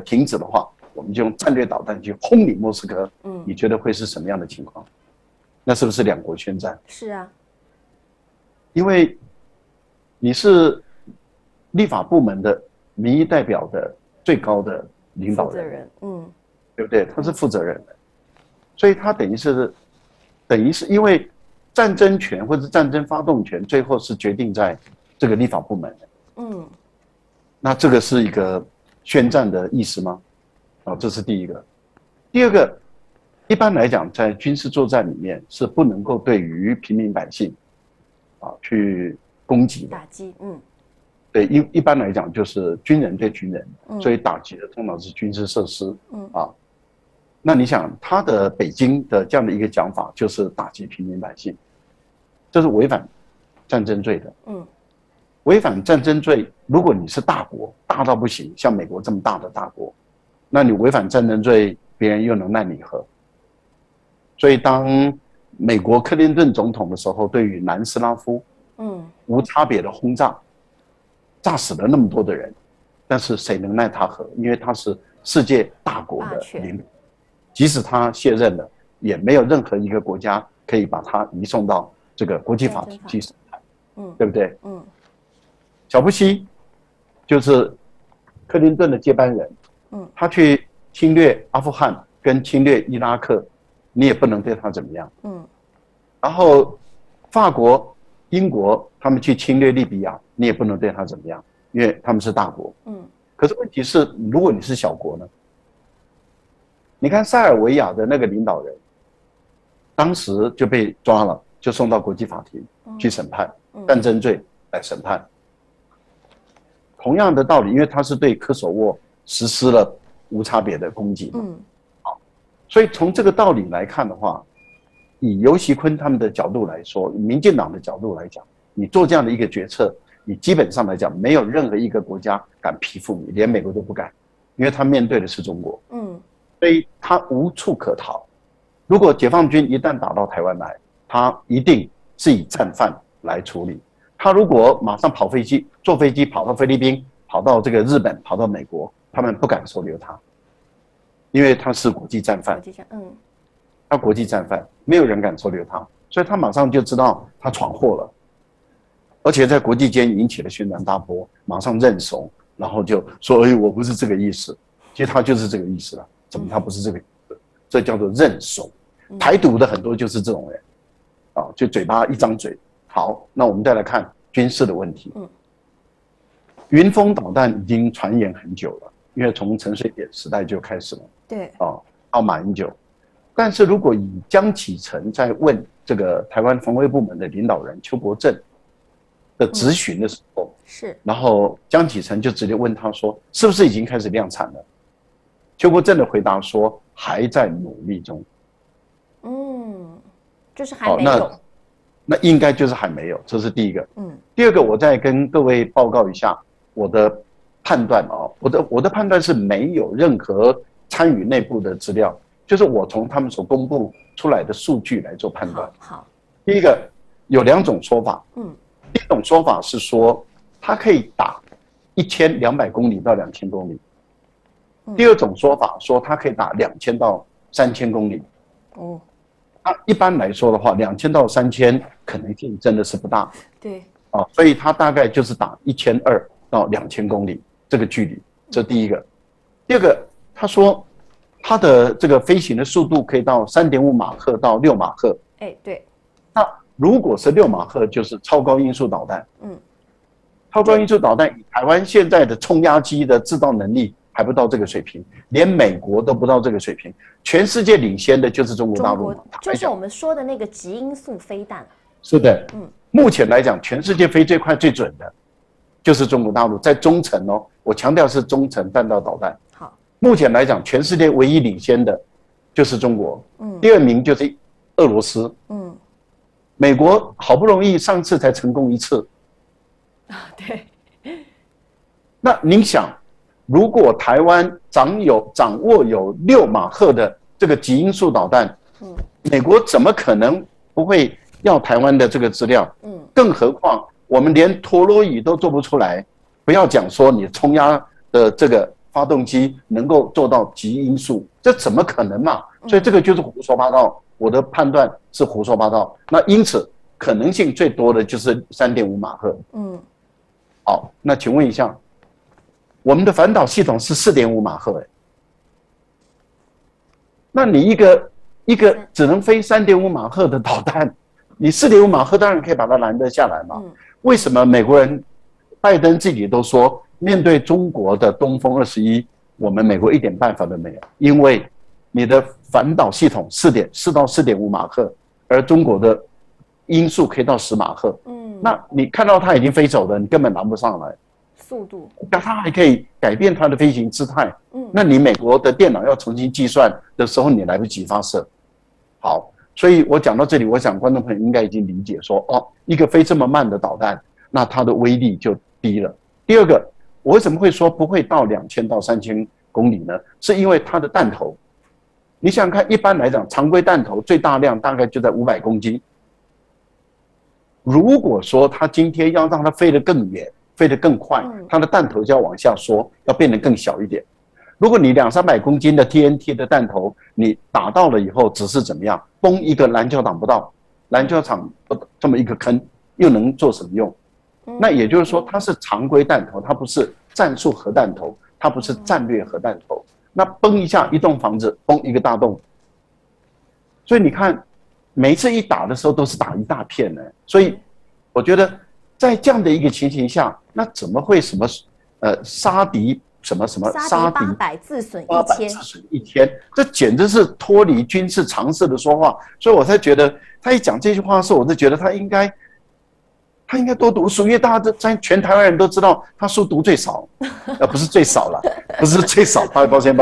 停止的话。我们就用战略导弹去轰你莫斯科，你觉得会是什么样的情况？那是不是2国宣战？是啊，因为你是立法部门的民意代表的最高的领导人，对不对？他是负责人的，所以他等于是因为战争权或者战争发动权最后是决定在这个立法部门的，那这个是一个宣战的意思吗？这是第一个。第二个，一般来讲，在军事作战里面是不能够对于平民百姓去攻击的打击，对，一般来讲就是军人对军人，所以打击的通常是军事设施，那你想，他的北京的这样的一个讲法，就是打击平民百姓，这是违反战争罪的，违反战争罪，如果你是大国，大到不行，像美国这么大的大国。那你违反战争罪，别人又能奈你何？所以当美国克林顿总统的时候，对于南斯拉夫，无差别的轰炸，炸死了那么多的人，但是谁能奈他何？因为他是世界大国的领导，即使他卸任了，也没有任何一个国家可以把他移送到这个国际法庭去审判，对不对？小布希就是克林顿的接班人。他去侵略阿富汗跟侵略伊拉克，你也不能对他怎么样。然后法国、英国他们去侵略利比亚，你也不能对他怎么样，因为他们是大国。可是问题是，如果你是小国呢？你看塞尔维亚的那个领导人，当时就被抓了，就送到国际法庭去审判，战争罪来审判。同样的道理，因为他是对科索沃实施了无差别的攻击嘛，所以从这个道理来看的话，以游锡堃他们的角度来说，以民进党的角度来讲，你做这样的一个决策，你基本上来讲，没有任何一个国家敢批复你，连美国都不敢，因为他面对的是中国，所以他无处可逃。如果解放军一旦打到台湾来，他一定是以战犯来处理。他如果马上坐飞机跑到菲律宾，跑到这个日本，跑到美国，他们不敢收留他，因为他是国际战犯。他国际战犯，没有人敢收留他，所以他马上就知道他闯祸了，而且在国际间引起了轩然大波，马上认怂，然后就说：“哎，我不是这个意思。”其实他就是这个意思了。怎么他不是这个意思？这叫做认怂。台独的很多就是这种人，就嘴巴一张嘴。好，那我们再来看军事的问题。云峰导弹已经传言很久了，因为从陈水扁时代就开始了。对。到马英九。但是如果以江启臣在问这个台湾防卫部门的领导人邱国正的质询的时候，然后江启臣就直接问他说：“是不是已经开始量产了？”邱国正的回答说：“还在努力中。”就是还没有。那应该就是还没有，这是第一个。第二个，我再跟各位报告一下我的判断啊，我的判断是没有任何参与内部的资料，就是我从他们所公布出来的数据来做判断。好，第一个有两种说法。第一种说法是说它可以打1200公里到2000公里。第二种说法说它可以打2000到3000公里。那一般来说的话，2000到3000可能性真的是不大。对。所以它大概就是打1200到2000公里这个距离，这第一个。第二个，他说它的这个飞行的速度可以到3.5马赫到6马赫。对。那如果是6马赫，就是超高音速导弹。超高音速导弹以台湾现在的冲压机的制造能力还不到这个水平，连美国都不到这个水平，全世界领先的就是中国大陆，就是我们说的那个极音速飞弹。是的。目前来讲，全世界飞最快最准的就是中国大陆，在中程哦，我强调是中程弹道导弹。好，目前来讲，全世界唯一领先的就是中国。第二名就是俄罗斯。美国好不容易上次才成功一次。对。那您想，如果台湾掌握有6马赫的这个极音速导弹，美国怎么可能不会要台湾的这个资料？更何况我们连陀螺仪都做不出来，不要讲说你冲压的这个发动机能够做到极音速，这怎么可能嘛？所以这个就是胡说八道。我的判断是胡说八道。那因此可能性最多的就是3.5马赫。好，那请问一下，我们的反导系统是4.5马赫，那你一个只能飞3.5马赫的导弹，你4.5马赫当然可以把它拦得下来嘛？为什么美国人拜登自己都说，面对中国的东风21，我们美国一点办法都没有，因为你的反导系统4到4.5马赫，而中国的音速可以到10马赫。那你看到它已经飞走了，你根本拦不上来。速度，那它还可以改变它的飞行姿态。那你美国的电脑要重新计算的时候，你来不及发射。好，所以我讲到这里，我想观众朋友应该已经理解说，一个飞这么慢的导弹，那它的威力就低了。第二个，我为什么会说不会到2000到3000公里呢？是因为它的弹头，你想想看，一般来讲，常规弹头最大量大概就在500公斤。如果说它今天要让它飞得更远，飞得更快，它的弹头就要往下缩，要变得更小一点。如果你200-300公斤的 TNT 的弹头，你打到了以后，只是怎么样？崩一个篮球场不到，篮球场这么一个坑，又能做什么用？那也就是说，它是常规弹头，它不是战术核弹头，它不是战略核弹头。那崩一下，一栋房子崩一个大洞。所以你看，每一次一打的时候都是打一大片呢。所以我觉得，在这样的一个情形下，那怎么会什么杀敌什么杀敌800，自损1000，自损1000，这简直是脱离军事常识的说话。所以我才觉得他一讲这句话的时候，我就觉得他应该多读书，因为大家在全台湾人都知道他书读最少，不是最少了，不是最少，抱歉，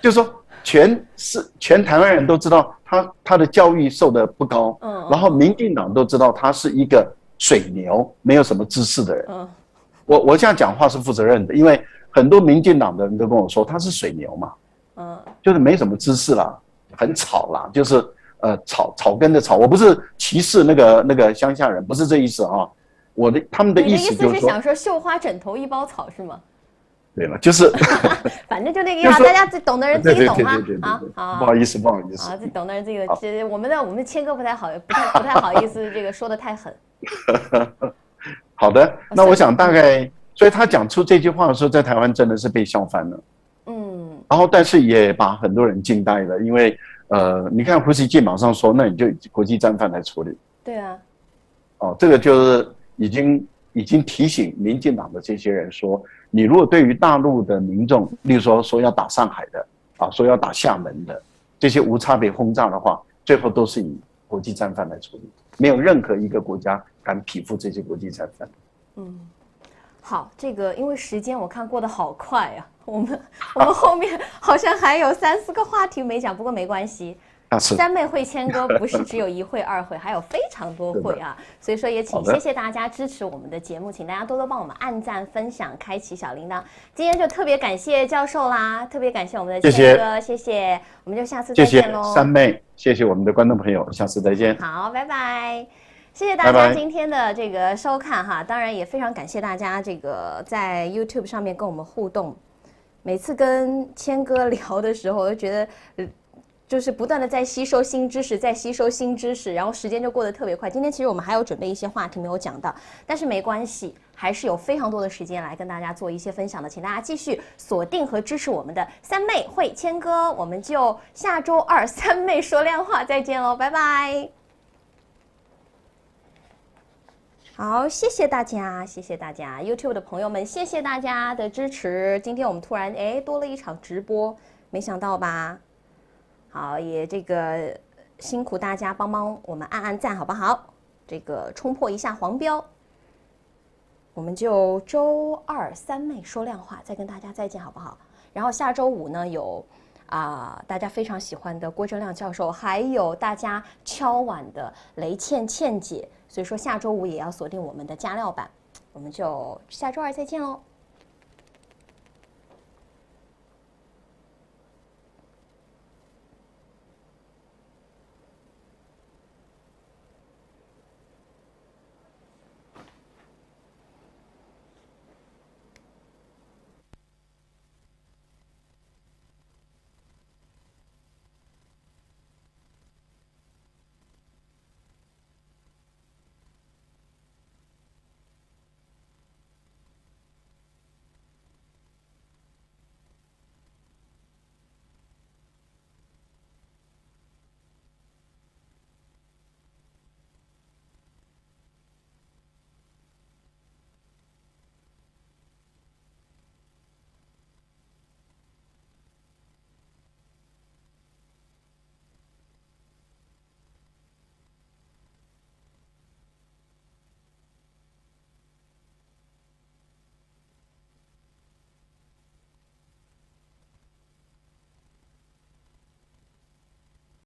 就是说全台湾人都知道他的教育受得不高，然后民进党都知道他是一个水牛，没有什么知识的人。我这样讲话是负责任的，因为很多民进党的人都跟我说他是水牛嘛，就是没什么知识啦，很吵啦，就是草根的草。我不是歧视那个乡下人，不是这意思啊。他们的意思就是说，你的意思是想说绣花枕头一包草是吗？对了，就是反正就那个样，大家懂的人自己懂嘛。啊，不好意思。啊，自己懂的人我们谦哥不太好意思这个说的太狠。好的，那我想大概，所以他讲出这句话的时候，在台湾真的是被笑翻了。然后但是也把很多人惊呆了，因为你看胡锡进马上说，那你就国际战犯来处理。对啊。这个就是已经提醒民进党的这些人说，你如果对于大陆的民众，例如说要打上海的说要打厦门的这些无差别轰炸的话，最后都是以国际战犯来处理，没有任何一个国家敢匹负这些国际战犯。好，这个因为时间我看过得好快啊，我们后面好像还有3、4个话题没讲，不过没关系。三妹会谦哥不是只有1会2会，还有非常多会啊，所以说也请谢谢大家支持我们的节目，请大家多多帮我们按赞、分享、开启小铃铛。今天就特别感谢教授啦，特别感谢我们的谦哥，谢谢，我们就下次再见喽。谢谢三妹，谢谢我们的观众朋友，下次再见。好，拜拜。谢谢大家今天的这个收看哈，当然也非常感谢大家这个在 YouTube 上面跟我们互动。每次跟谦哥聊的时候，我就觉得就是不断的在吸收新知识，然后时间就过得特别快。今天其实我们还有准备一些话题没有讲到，但是没关系，还是有非常多的时间来跟大家做一些分享的，请大家继续锁定和支持我们的三妹会谦哥，我们就下周2三妹说亮话再见喽，拜拜。好，谢谢大家，谢谢大家 YouTube 的朋友们，谢谢大家的支持。今天我们突然多了一场直播，没想到吧？好，也这个辛苦大家帮我们按赞好不好？这个冲破一下黄标，我们就周2三妹说亮话再跟大家再见好不好？然后下周5呢有大家非常喜欢的郭正亮教授，还有大家敲碗的雷倩倩姐，所以说下周5也要锁定我们的加料版，我们就下周2再见喽。